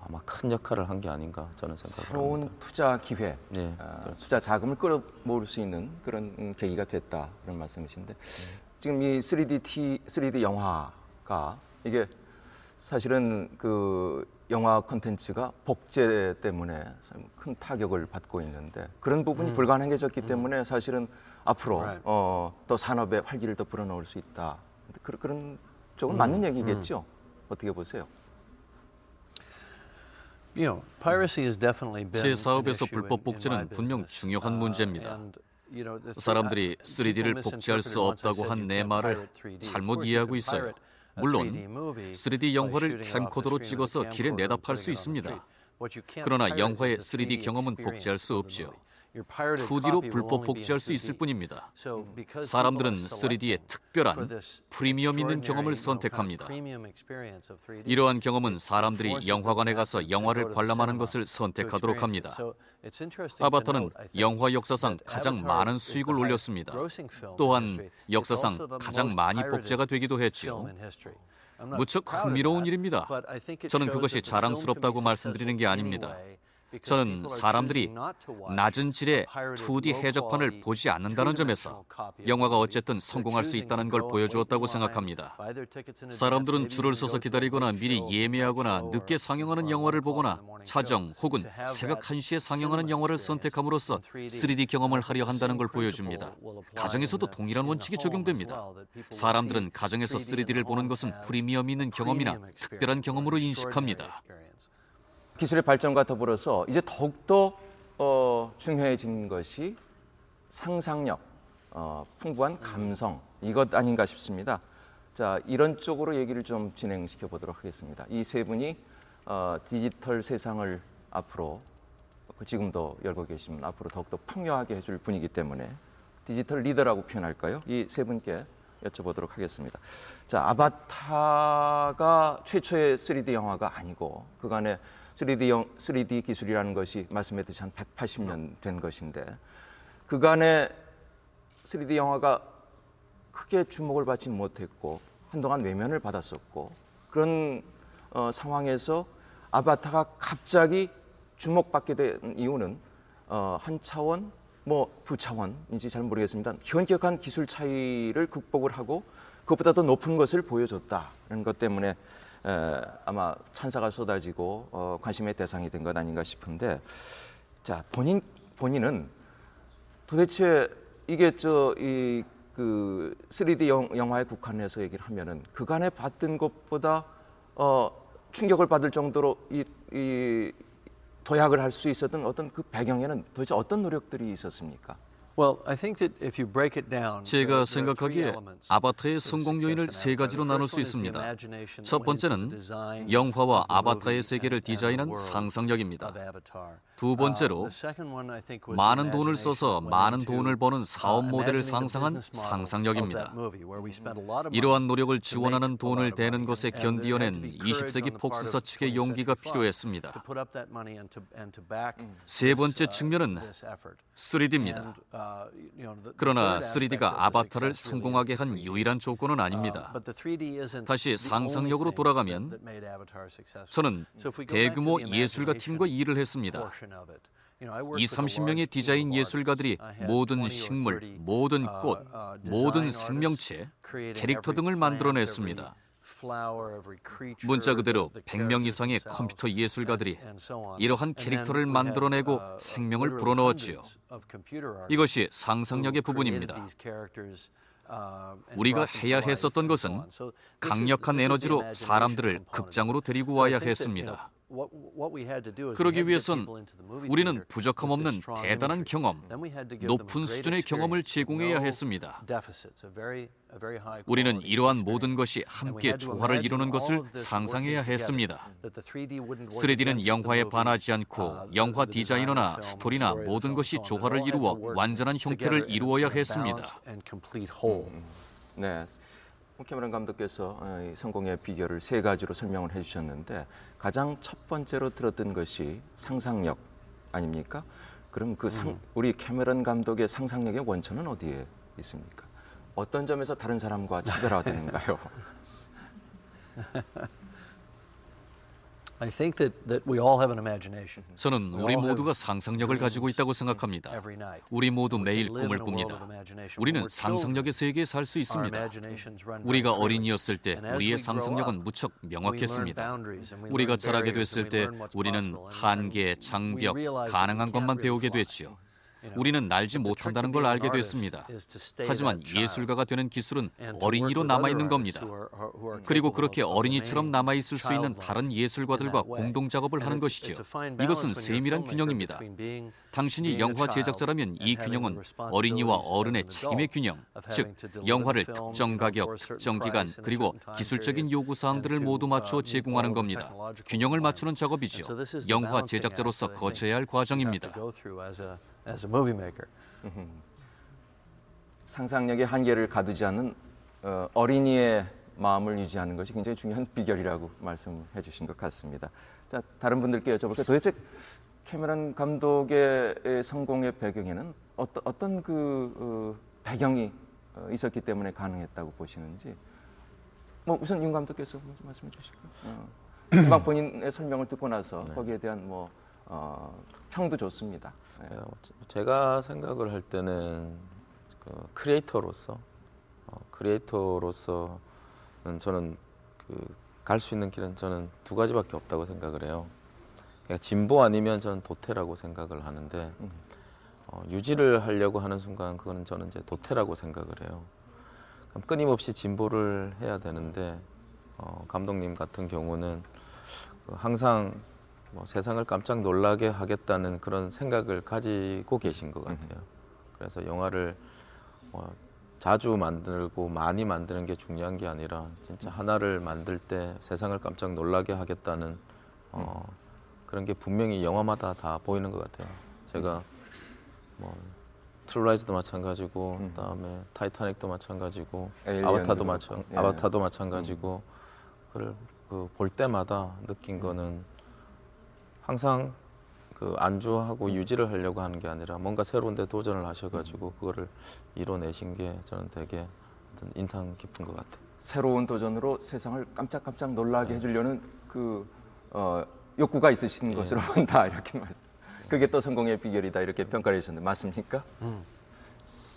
아마 큰 역할을 한 게 아닌가 저는 생각을 새로운 합니다. 투자 기회, 네, 투자 자금을 끌어모을 수 있는 그런 계기가 됐다 그런 말씀이신데 지금 이 3D 영화가 이게 사실은 그 영화 콘텐츠가 복제 때문에 큰 타격을 받고 있는데 그런 부분이 불가능해졌기 때문에 사실은 앞으로 또 산업의 활기를 더 불어넣을 수 있다. 그런 쪽은 맞는 얘기겠죠? 어떻게 보세요? You know, piracy has definitely been 제 사업에서 an issue 불법 in 복제는 my 분명 business. 중요한 문제입니다. And, you know, 사람들이 3D를 복제할 수 없다고 한 내 말을 잘못 이해하고 있어요. 물론 3D 영화를 캠코더로 찍어서 길에 내다 팔 수 있습니다. 그러나 영화의 3D 경험은 복제할 수 없지요. 2D로 불법 복제할 수 있을 뿐입니다. 사람들은 3D의 특별한 프리미엄 있는 경험을 선택합니다. 이러한 경험은 사람들이 영화관에 가서 영화를 관람하는 것을 선택하도록 합니다. 아바타는 영화 역사상 가장 많은 수익을 올렸습니다. 또한 역사상 가장 많이 복제가 되기도 했지요. 무척 흥미로운 일입니다. 저는 그것이 자랑스럽다고 말씀드리는 게 아닙니다. 저는 사람들이 낮은 질의 2D 해적판을 보지 않는다는 점에서 영화가 어쨌든 성공할 수 있다는 걸 보여주었다고 생각합니다. 사람들은 줄을 서서 기다리거나 미리 예매하거나 늦게 상영하는 영화를 보거나 차정 혹은 새벽 1시에 상영하는 영화를 선택함으로써 3D 경험을 하려 한다는 걸 보여줍니다. 가정에서도 동일한 원칙이 적용됩니다. 사람들은 가정에서 3D를 보는 것은 프리미엄 있는 경험이나 특별한 경험으로 인식합니다. 기술의 발전과 더불어서 이제 더욱더 중요해진 것이 상상력, 풍부한 감성 이것 아닌가 싶습니다. 자, 이런 쪽으로 얘기를 좀 진행시켜 보도록 하겠습니다. 이 세 분이 디지털 세상을 앞으로 지금도 열고 계시면 앞으로 더욱더 풍요하게 해줄 분이기 때문에 디지털 리더라고 표현할까요? 이 세 분께 여쭤보도록 하겠습니다. 자, 아바타가 최초의 3D 영화가 아니고 그간의 3D 기술이라는 것이 말씀했듯이 한 180년 된 것인데 그간의 3D 영화가 크게 주목을 받지 못했고 한동안 외면을 받았었고 그런 상황에서 아바타가 갑자기 주목받게 된 이유는 한 차원, 두 차원인지 잘 모르겠습니다. 현격한 기술 차이를 극복을 하고 그것보다 더 높은 것을 보여줬다는 것 때문에 아마 찬사가 쏟아지고 관심의 대상이 된 것 아닌가 싶은데, 자 본인은 도대체 이게 그 3D 영화에 국한해서 얘기를 하면은 그간에 봤던 것보다 충격을 받을 정도로 이 도약을 할 수 있었던 어떤 그 배경에는 도대체 어떤 노력들이 있었습니까? Well, I think that if you break it down, 제가 생각하기에 아바타의 성공 요인을 세 가지로 나눌 수 있습니다. 첫 번째는 영화와 아바타의 세계를 디자인한 상상력입니다. 두 번째로 많은 돈을 써서 많은 돈을 버는 사업 모델을 상상한 상상력입니다. 이러한 노력을 지원하는 돈을 대는 것에 견디어낸 20세기 폭스사 측의 용기가 필요했습니다. 세 번째 측면은 3D입니다. 그러나 3D가 아바타를 성공하게 한 유일한 조건은 아닙니다. 다시 상상력으로 돌아가면 저는 대규모 예술가 팀과 일을 했습니다. 20-30명의 디자인 예술가들이 모든 식물, 모든 꽃, 모든 생명체, 캐릭터 등을 만들어냈습니다. 문자 그대로 100명 이상의 컴퓨터 예술가들이 이러한 캐릭터를 만들어내고 생명을 불어넣었지요. 이것이 상상력의 부분입니다. 우리가 해야 했었던 것은 강력한 에너지로 사람들을 극장으로 데리고 와야 했습니다. 그러기 위해선 우리는 부족함 없는 대단한 경험, 높은 수준의 경험을 제공해야 했습니다. 우리는 이러한 모든 것이 함께 조화를 이루는 것을 상상해야 했습니다. 3D는 영화에 반하지 않고 영화 디자이너나 스토리나 모든 것이 조화를 이루어 완전한 형태를 이루어야 했습니다. 네. 캐머런 감독께서 이 성공의 비결을 3가지로 설명을 해주셨는데 가장 첫 번째로 들었던 것이 상상력 아닙니까? 그럼 우리 캐머런 감독의 상상력의 원천은 어디에 있습니까? 어떤 점에서 다른 사람과 차별화되는가요? I think that we all have an imagination. 저는 우리 모두가 상상력을 가지고 있다고 생각합니다. 우리 모두 매일 꿈을 꿉니다. 우리는 상상력의 세계에 살 수 있습니다. 우리가 어린이였을 때 우리의 상상력은 무척 명확했습니다. 우리가 자라게 됐을 때 우리는 한계, 장벽, 가능한 것만 배우게 됐지요. 우리는 날지 못한다는 걸 알게 됐습니다. 하지만 예술가가 되는 기술은 어린이로 남아있는 겁니다. 그리고 그렇게 어린이처럼 남아있을 수 있는 다른 예술가들과 공동작업을 하는 것이죠. 이것은 세밀한 균형입니다. 당신이 영화 제작자라면 이 균형은 어린이와 어른의 책임의 균형, 즉 영화를 특정 가격, 특정 기간, 그리고 기술적인 요구사항들을 모두 맞추어 제공하는 겁니다. 균형을 맞추는 작업이죠. 영화 제작자로서 거쳐야 할 과정입니다. As a movie maker. 상상력의 한계를 가두지 않는 어린이의 마음을 유지하는 것이 굉장히 중요한 비결이라고 말씀해 주신 것 같습니다. 자, 다른 분들께 여쭤볼게요. 도대체 캐머런 감독의 성공의 배경에는 어떤 그 배경이 있었기 때문에 가능했다고 보시는지 뭐 우선 윤 감독께서 먼저 말씀해 주시고요. 금방 본인의 설명을 듣고 나서 거기에 대한 평도 좋습니다. 네. 제가 생각을 할 때는 크리에이터로서는 저는 갈 수 있는 길은 저는 2가지밖에 없다고 생각을 해요. 그러니까 진보 아니면 저는 도태라고 생각을 하는데 유지를 하려고 하는 순간 그거는 저는 이제 도태라고 생각을 해요. 그럼 끊임없이 진보를 해야 되는데 감독님 같은 경우는 항상 세상을 깜짝 놀라게 하겠다는 그런 생각을 가지고 계신 것 같아요. 그래서 영화를 자주 만들고 많이 만드는 게 중요한 게 아니라 진짜 하나를 만들 때 세상을 깜짝 놀라게 하겠다는 그런 게 분명히 영화마다 다 보이는 것 같아요. 제가 트루라이즈도 마찬가지고 그다음에 타이타닉도 마찬가지고 아바타도 마찬가지고 그걸 볼 때마다 느낀 거는 항상 안주하고 유지를 하려고 하는 게 아니라 뭔가 새로운 데 도전을 하셔가지고 그거를 이뤄내신 게 저는 되게 인상 깊은 것 같아요. 새로운 도전으로 세상을 깜짝깜짝 놀라게 해주려는 욕구가 있으신 것으로 본다 이렇게 말씀. 그게 또 성공의 비결이다 이렇게 평가를 해주셨는데 맞습니까?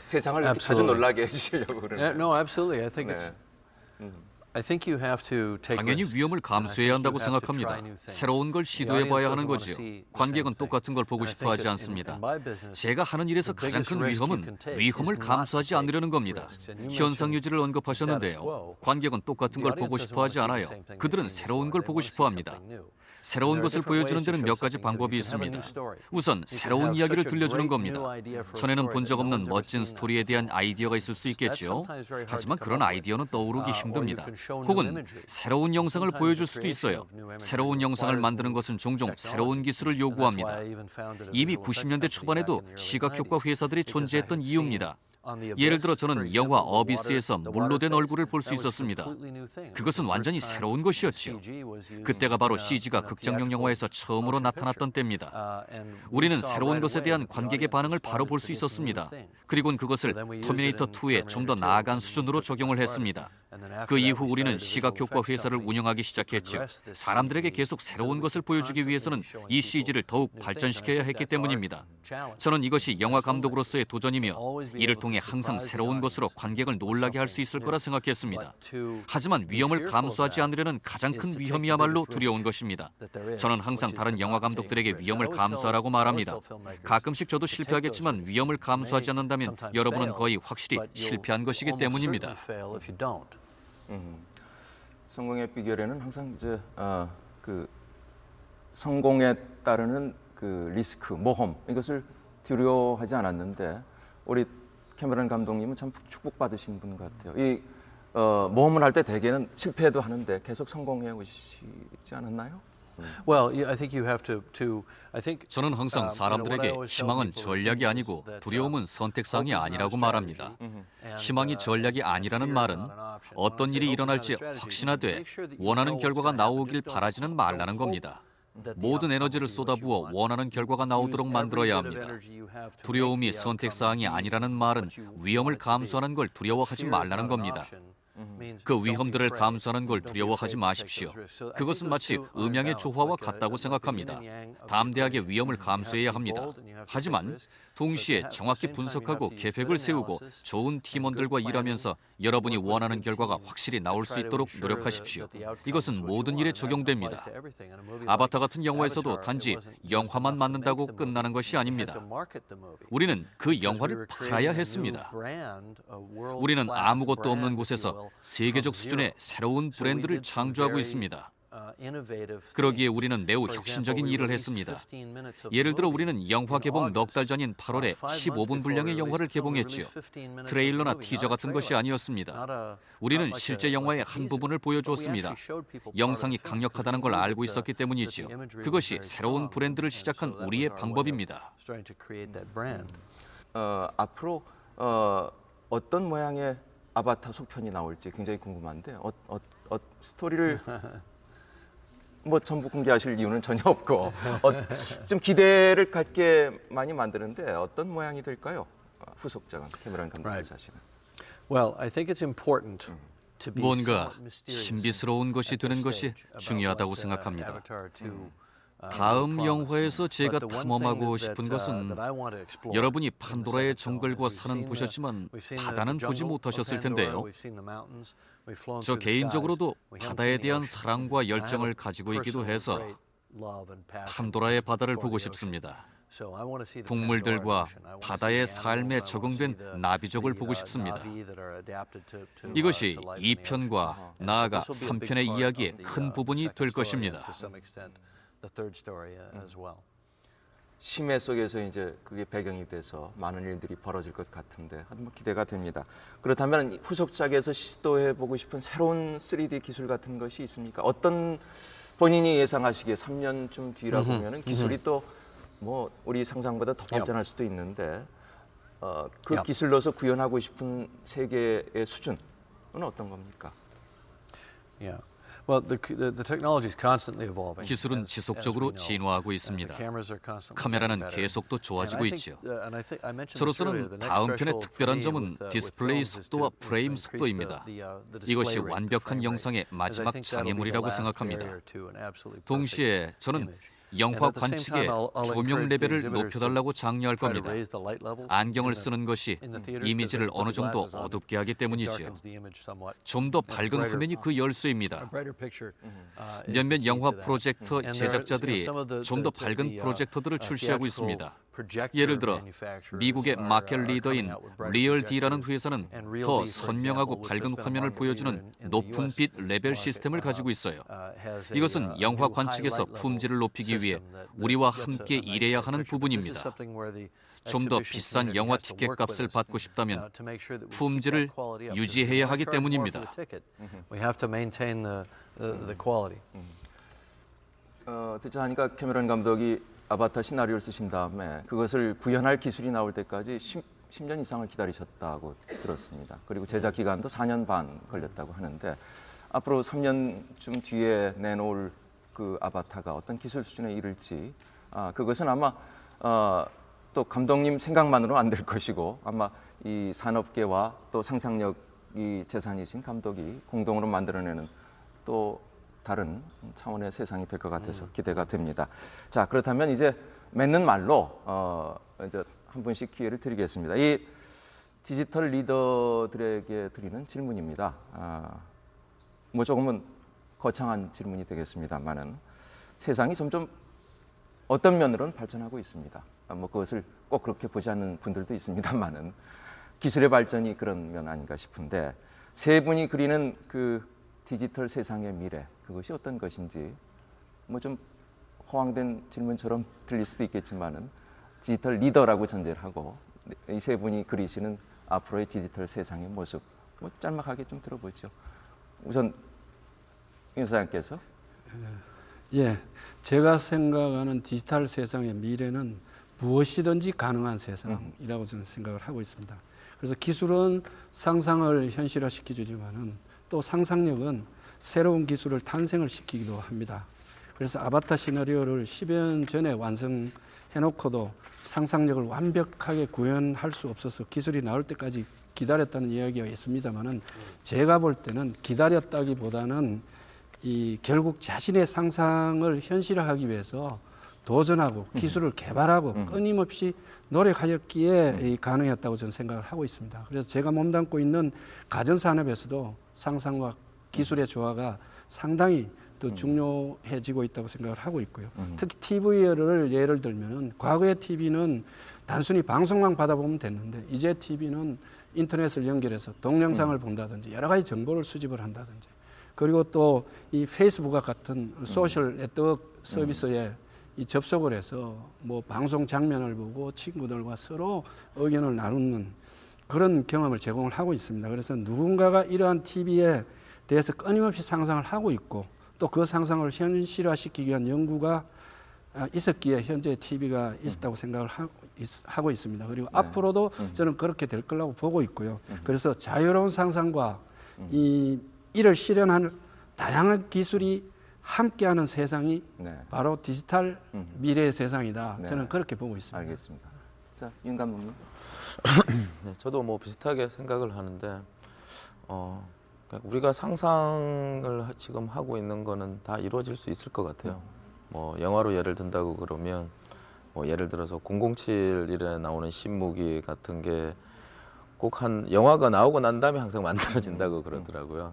세상을 자주 놀라게 해주시려고 그러는. No, absolutely. I think it's. I think you have to take 당연히 risks. 위험을 감수해야 한다고 생각합니다. 새로운 걸 시도해봐야 하는 거지요. 관객은 똑같은 걸 보고 싶어 하지 않습니다. 제가 하는 일에서 가장 큰 위험은 위험을 감수하지 않으려는 겁니다. 현상 유지를 언급하셨는데요. 관객은 똑같은 걸 보고 싶어 하지 않아요. 그들은 새로운 걸 보고 싶어 합니다. 새로운 것을 보여주는 데는 몇 가지 방법이 있습니다. 우선 새로운 이야기를 들려주는 겁니다. 전에는 본 적 없는 멋진 스토리에 대한 아이디어가 있을 수 있겠죠. 하지만 그런 아이디어는 떠오르기 힘듭니다. 혹은 새로운 영상을 보여줄 수도 있어요. 새로운 영상을 만드는 것은 종종 새로운 기술을 요구합니다. 이미 90년대 초반에도 시각효과 회사들이 존재했던 이유입니다. 예를 들어 저는 영화 어비스에서 물로 된 얼굴을 볼 수 있었습니다. 그것은 완전히 새로운 것이었지요. 그때가 바로 CG가 극장용 영화에서 처음으로 나타났던 때입니다. 우리는 새로운 것에 대한 관객의 반응을 바로 볼 수 있었습니다. 그리고는 그것을 터미네이터 2에 좀 더 나아간 수준으로 적용을 했습니다. 그 이후 우리는 시각효과 회사를 운영하기 시작했죠. 사람들에게 계속 새로운 것을 보여주기 위해서는 이 CG를 더욱 발전시켜야 했기 때문입니다. 저는 이것이 영화 감독으로서의 도전이며 이를 통해 항상 새로운 것으로 관객을 놀라게 할 수 있을 거라 생각했습니다. 하지만 위험을 감수하지 않으려는 가장 큰 위험이야말로 두려운 것입니다. 저는 항상 다른 영화 감독들에게 위험을 감수하라고 말합니다. 가끔씩 저도 실패하겠지만 위험을 감수하지 않는다면 여러분은 거의 확실히 실패한 것이기 때문입니다. 성공의 비결에는 항상 이제 성공에 따르는 그 리스크, 모험 이것을 두려워하지 않았는데 우리 캐머런 감독님은 참 축복받으신 분 같아요. 이 모험을 할 때 대개는 실패도 하는데 계속 성공해 오시지 않았나요? Well, I think you have to I think 저는 항상 사람들에게 희망은 전략이 아니고 두려움은 선택사항이 아니라고 말합니다. 희망이 전략이 아니라는 말은 어떤 일이 일어날지 확신하되 원하는 결과가 나오길 바라지는 말라는 겁니다. 모든 에너지를 쏟아부어 원하는 결과가 나오도록 만들어야 합니다. 두려움이 선택사항이 아니라는 말은 위험을 감수하는 걸 두려워하지 말라는 겁니다. 그 위험들을 감수하는 걸 두려워하지 마십시오. 그것은 마치 음양의 조화와 같다고 생각합니다. 담대하게 위험을 감수해야 합니다. 하지만 동시에 정확히 분석하고 계획을 세우고 좋은 팀원들과 일하면서 여러분이 원하는 결과가 확실히 나올 수 있도록 노력하십시오. 이것은 모든 일에 적용됩니다. 아바타 같은 영화에서도 단지 영화만 만든다고 끝나는 것이 아닙니다. 우리는 그 영화를 팔아야 했습니다. 우리는 아무것도 없는 곳에서 세계적 수준의 새로운 브랜드를 창조하고 있습니다. 그러기에 우리는 매우 혁신적인 일을 했습니다. 예를 들어 우리는 영화 개봉 넉 달 전인 8월에 15분 분량의 영화를 개봉했지요. 트레일러나 티저 같은 것이 아니었습니다. 우리는 실제 영화의 한 부분을 보여주었습니다. 영상이 강력하다는 걸 알고 있었기 때문이지요. 그것이 새로운 브랜드를 시작한 우리의 방법입니다. 앞으로 어떤 모양의 아바타 속편이 나올지 굉장히 궁금한데 스토리를 뭐 전부 공개하실 이유는 전혀 없고 좀 기대를 갖게 많이 만드는데 어떤 모양이 될까요? 후속작은 캐머런 감독의 자신은. Well, I think it's important to be 뭔가 somewhat mysterious 신비스러운 것이 at 되는 this 것이 stage about 중요하다고 what, 생각합니다. Avatar 2, 다음 promised. 영화에서 제가 But the one 탐험하고 thing 싶은 that, 것은 that I want to explore 여러분이 in the 판도라의 second film 정글과 is we've 산은 seen 보셨지만 we've seen the 바다는 보지 jungle of 못하셨을 Pandora, 텐데요. we've seen the mountains, we've flown 저 through the 개인적으로도 skies, we haven't 바다에 seen the 대한 ocean. 사랑과 I have 열정을 a 가지고 있기도 personal 해서 great love and passion 판도라의 바다를 for 보고 the ocean. 싶습니다. So I want to see the 동물들과 Pandoran Ocean. I want to see 바다의 the 삶에 animals. I want to 적응된 see the 나비족을 보고 싶습니다. Na'vi that are adapted to 이것이 life in the ocean. 2편과 나아가 This will be a big 3편의 part 이야기의 of the, 큰 부분이 second 될 story and 것입니다. to some extent the third story as well. 심해 속에서 이제 그게 배경이 돼서 많은 일들이 벌어질 것 같은데 한번 기대가 됩니다. 그렇다면 후속작에서 시도해 보고 싶은 새로운 3D 기술 같은 것이 있습니까? 어떤 본인이 예상하시기에 3년쯤 뒤라 보면은 기술이 또 뭐 우리 상상보다 더 발전할 수도 있는데 그 기술로서 구현하고 싶은 세계의 수준은 어떤 겁니까? Yeah. Well, the technology is constantly evolving. 기술은 as 지속적으로 we know. 진화하고 The 있습니다. cameras are constantly 카메라는 getting better. 계속 또 좋아지고 And I 있지요. think, and I think I mentioned this 저로서는 earlier, the next 다음 편의 threshold for 특별한 me 점은 with 디스플레이 films is 속도와 to 프레임 increase 속도입니다. the display 이것이 rate, the 완벽한 frame rate, 영상의 as I 마지막 think that'll be the 장애물이라고 last 생각합니다. barrier to an absolutely perfect 동시에 저는 image. 영화 And at the same 관측의 time, I'll 조명 encourage the 레벨을 exhibitors 높여달라고 장려할 try to 겁니다. raise the light levels 안경을 in the- 쓰는 것이 in the theaters 이미지를 because 어느 they put the 정도 glasses on. 어둡게 하기 It 때문이지요. darkens the image somewhat. 좀 더 밝은 brighter- 화면이 그 열쇠입니다. A brighter picture, is the 몇몇 key 영화 to that. 프로젝터 And there are, 제작자들이 some of the- 좀 더 the- 밝은 the, 프로젝터들을 출시하고 theatrical 있습니다. projector 예를 들어 manufacturers 미국의 are- 마켓 are 리더인 coming out with brighter 리얼디라는 projectors. 회사는 And 더 Realty, for 선명하고 example, which 밝은 has been a 화면을 market 보여주는 leader in the 높은 US 빛 레벨 market, 시스템을 가지고 있어요. has a, 이것은 a 영화 new 관측에서 high light 품질을 level 높이기 위해 system that 우리와 gets a 함께 nice 일해야 bright 하는 picture. But this is 부분입니다. something where the 좀 더 exhibition 비싼 community 영화 has to 티켓 work with 값을 us 받고 싶다면 to make sure that we keep 품질을 that quality up. 유지해야 Because 하기 we charge more for 때문입니다. the ticket. We have to maintain the quality. 듣자 하니까 캐머런 감독이 아바타 시나리오를 쓰신 다음에 그것을 구현할 기술이 나올 때까지 10년 이상을 기다리셨다고 들었습니다. 그리고 제작 기간도 4년 반 걸렸다고 하는데 앞으로 3년쯤 뒤에 내놓을 그 아바타가 어떤 기술 수준에 이를지 그것은 아마 또 감독님 생각만으로 안 될 것이고 아마 이 산업계와 또 상상력이 재산이신 감독이 공동으로 만들어내는 또 다른 차원의 세상이 될 것 같아서 기대가 됩니다. 자, 그렇다면 이제 맺는 말로 이제 한 분씩 기회를 드리겠습니다. 이 디지털 리더들에게 드리는 질문입니다. 뭐 조금은 거창한 질문이 되겠습니다만은 세상이 점점 어떤 면으로는 발전하고 있습니다. 뭐 그것을 꼭 그렇게 보지 않는 분들도 있습니다만은 기술의 발전이 그런 면 아닌가 싶은데 세 분이 그리는 그 디지털 세상의 미래 그것이 어떤 것인지 뭐 좀 허황된 질문처럼 들릴 수도 있겠지만은 디지털 리더라고 전제를 하고 이 세 분이 그리시는 앞으로의 디지털 세상의 모습 뭐 짤막하게 좀 들어보죠. 우선 임 사장께서. 예, 제가 생각하는 디지털 세상의 미래는 무엇이든지 가능한 세상이라고 저는 생각을 하고 있습니다. 그래서 기술은 상상을 현실화시켜주지만은 또 상상력은 새로운 기술을 탄생을 시키기도 합니다. 그래서 아바타 시나리오를 10여 년 전에 완성해놓고도 상상력을 완벽하게 구현할 수 없어서 기술이 나올 때까지 기다렸다는 이야기가 있습니다만은 제가 볼 때는 기다렸다기보다는 결국 자신의 상상을 현실화하기 위해서 도전하고 기술을 개발하고 끊임없이 노력하였기에 가능했다고 저는 생각을 하고 있습니다. 그래서 제가 몸담고 있는 가전산업에서도 상상과 기술의 조화가 상당히 더 중요해지고 있다고 생각을 하고 있고요. 특히 TV를 예를 들면은 과거의 TV는 단순히 방송만 받아보면 됐는데 이제 TV는 인터넷을 연결해서 동영상을 본다든지 여러 가지 정보를 수집을 한다든지 그리고 또 이 페이스북과 같은 소셜 네트워크 서비스에 이 접속을 해서 뭐 방송 장면을 보고 친구들과 서로 의견을 나누는 그런 경험을 제공을 하고 있습니다. 그래서 누군가가 이러한 TV에 대해서 끊임없이 상상을 하고 있고 또 그 상상을 현실화시키기 위한 연구가 있었기에 현재 TV가 있었다고 생각을 하고 있습니다. 그리고 앞으로도 저는 그렇게 될 거라고 보고 있고요. 그래서 자유로운 상상과 이를 실현할 다양한 기술이 함께하는 세상이 바로 디지털 미래의 세상이다. 저는 그렇게 보고 있습니다. 알겠습니다. 자, 윤 감독님. 네, 저도 뭐 비슷하게 생각을 하는데 우리가 상상을 지금 하고 있는 거는 다 이루어질 수 있을 것 같아요. 뭐 영화로 예를 든다고 그러면 뭐 예를 들어서 007일에 나오는 신무기 같은 게 꼭 한 영화가 나오고 난 다음에 항상 만들어진다고 그러더라고요.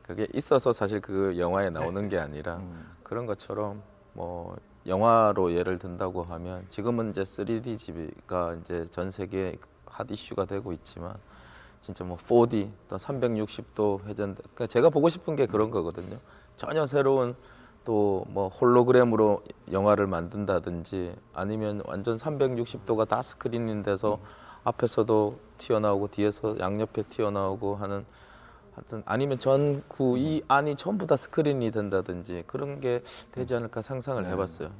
그게 있어서 사실 그 영화에 나오는 게 아니라 그런 것처럼 뭐 영화로 예를 든다고 하면 지금은 이제 3DG가 이제 전 세계에 핫 이슈가 되고 있지만 진짜 뭐 4D 또 360도 회전 그러니까 제가 보고 싶은 게 그런 거거든요. 전혀 새로운 또 뭐 홀로그램으로 영화를 만든다든지 아니면 완전 360도가 다 스크린이 돼서 앞에서도 튀어나오고 뒤에서 양옆에 튀어나오고 하는 하여튼 아니면 전구 이 안이 전부 다 스크린이 된다든지 그런 게 되지 않을까 상상을 해봤어요.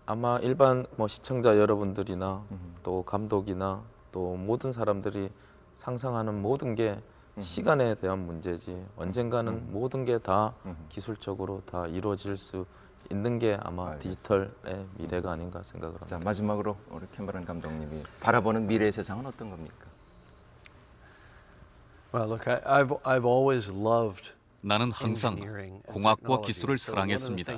아마 일반 뭐 시청자 여러분들이나 또 감독이나 또 모든 사람들이 상상하는 모든 게 시간에 대한 문제지 언젠가는 모든 게 다 기술적으로 다 이루어질 수 있는 게 아마 디지털의 미래가 아닌가 생각을 합니다. 자, 마지막으로 우리 캐머런 감독님이 바라보는 미래의 세상은 어떤 겁니까? Well, look, I've always loved 나는 항상 공학과 기술을 사랑했습니다.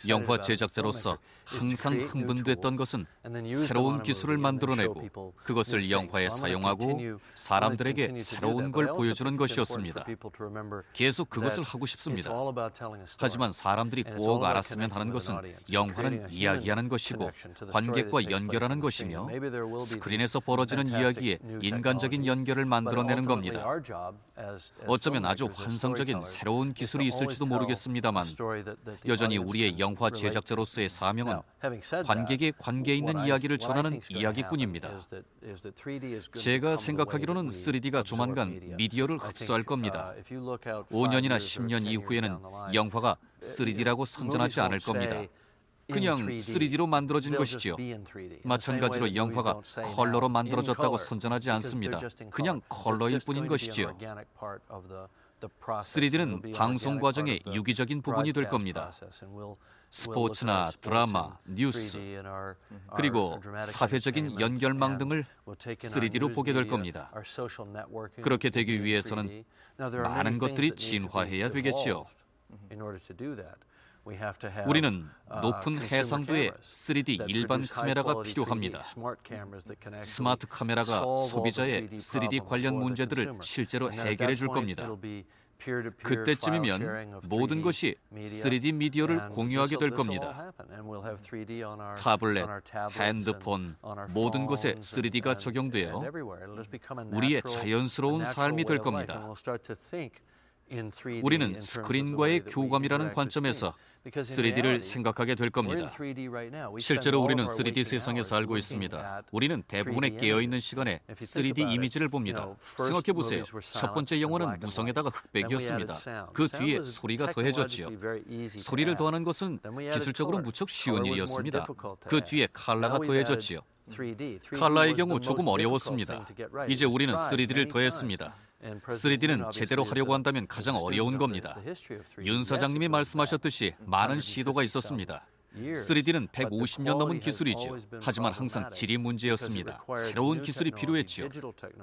영화 제작자로서 항상 흥분됐던 것은 새로운 기술을 만들어내고 그것을 영화에 사용하고 사람들에게 새로운 걸 보여주는 것이었습니다. 계속 그것을 하고 싶습니다. 하지만 사람들이 꼭 알았으면 하는 것은 영화는 이야기하는 것이고 관객과 연결하는 것이며 스크린에서 벌어지는 이야기에 인간적인 연결을 만들어내는 겁니다. 어쩌면 아주 환상적인 새로운 기술이 있을지도 모르겠습니다만 여전히 우리의 영화 제작자로서의 사명은 관객의 관계 있는 이야기를 전하는 이야기꾼입니다. 제가 생각하기로는 3D가 조만간 미디어를 흡수할 겁니다. 5년이나 10년 이후에는 영화가 3D라고 선전하지 않을 겁니다. 그냥 3D로 만들어진 것이지요. 마찬가지로 영화가 컬러로 만들어졌다고 선전하지 않습니다. 그냥 컬러일 뿐인 것이지요. 3D는 방송 과정의 유기적인 부분이 될 겁니다. 스포츠나 드라마, 뉴스, 그리고 사회적인 연결망 등을 3D로 보게 될 겁니다. 그렇게 되기 위해서는 많은 것들이 진화해야 되겠지요. 우리는 높은 해상도의 3D 일반 카메라가 필요합니다. 스마트 카메라가 소비자의 3D 관련 문제들을 실제로 해결해 줄 겁니다. 그때쯤이면 모든 것이 3D 미디어를 공유하게 될 겁니다. 타블렛, 핸드폰, 모든 곳에 3D가 적용되어 우리의 자연스러운 삶이 될 겁니다. 우리는 스크린과의 교감이라는 관점에서 3D를 생각하게 될 겁니다. 실제로 우리는 3D 세상에 살고 있습니다. 우리는 대부분의 깨어있는 시간에 3D 이미지를 봅니다. 생각해보세요. 첫 번째 영화는 무성에다가 흑백이었습니다. 그 뒤에 소리가 더해졌지요. 소리를 더하는 것은 기술적으로 무척 쉬운 일이었습니다. 그 뒤에 컬러가 더해졌지요. 컬러의 경우 조금 어려웠습니다. 이제 우리는 3D를 더했습니다. 3D는 제대로 하려고 한다면 가장 어려운 겁니다. 윤 사장님이 말씀하셨듯이 많은 시도가 있었습니다. 3D는 150년 넘은 기술이죠. 하지만 항상 질이 문제였습니다. 새로운 기술이 필요했지요.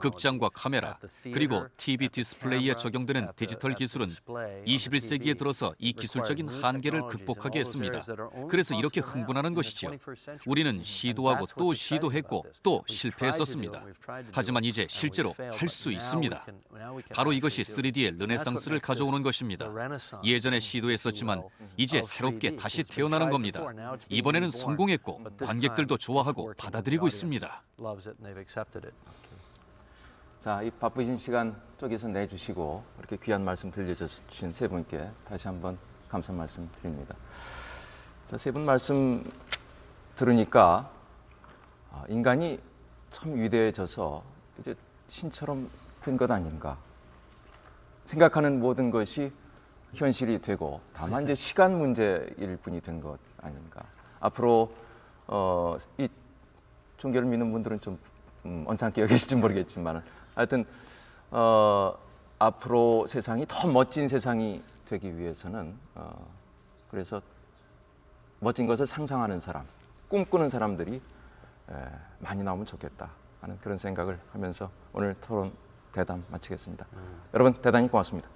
극장과 카메라, 그리고 TV 디스플레이에 적용되는 디지털 기술은 21세기에 들어서 이 기술적인 한계를 극복하게 했습니다. 그래서 이렇게 흥분하는 것이지요. 우리는 시도하고 또 시도했고 또 실패했었습니다. 하지만 이제 실제로 할 수 있습니다. 바로 이것이 3D의 르네상스를 가져오는 것입니다. 예전에 시도했었지만 이제 새롭게 다시 태어나는 겁니다. 이번에는 성공했고 관객들도 좋아하고 받아들이고 있습니다. 자, 이 바쁘신 시간 쪼개서 내주시고 이렇게 귀한 말씀 들려주신 세 분께 다시 한번 감사 말씀 드립니다. 자, 세 분 말씀 들으니까 인간이 참 위대해져서 이제 신처럼 된 것 아닌가. 생각하는 모든 것이 현실이 되고 다만 이제 시간 문제일 뿐이 된 것 아닌가. 앞으로 이 종교를 믿는 분들은 좀 언짢게 여기실지 모르겠지만 하여튼 앞으로 세상이 더 멋진 세상이 되기 위해서는 그래서 멋진 것을 상상하는 사람, 꿈꾸는 사람들이 많이 나오면 좋겠다 하는 그런 생각을 하면서 오늘 토론 대담 마치겠습니다. 여러분 대단히 고맙습니다.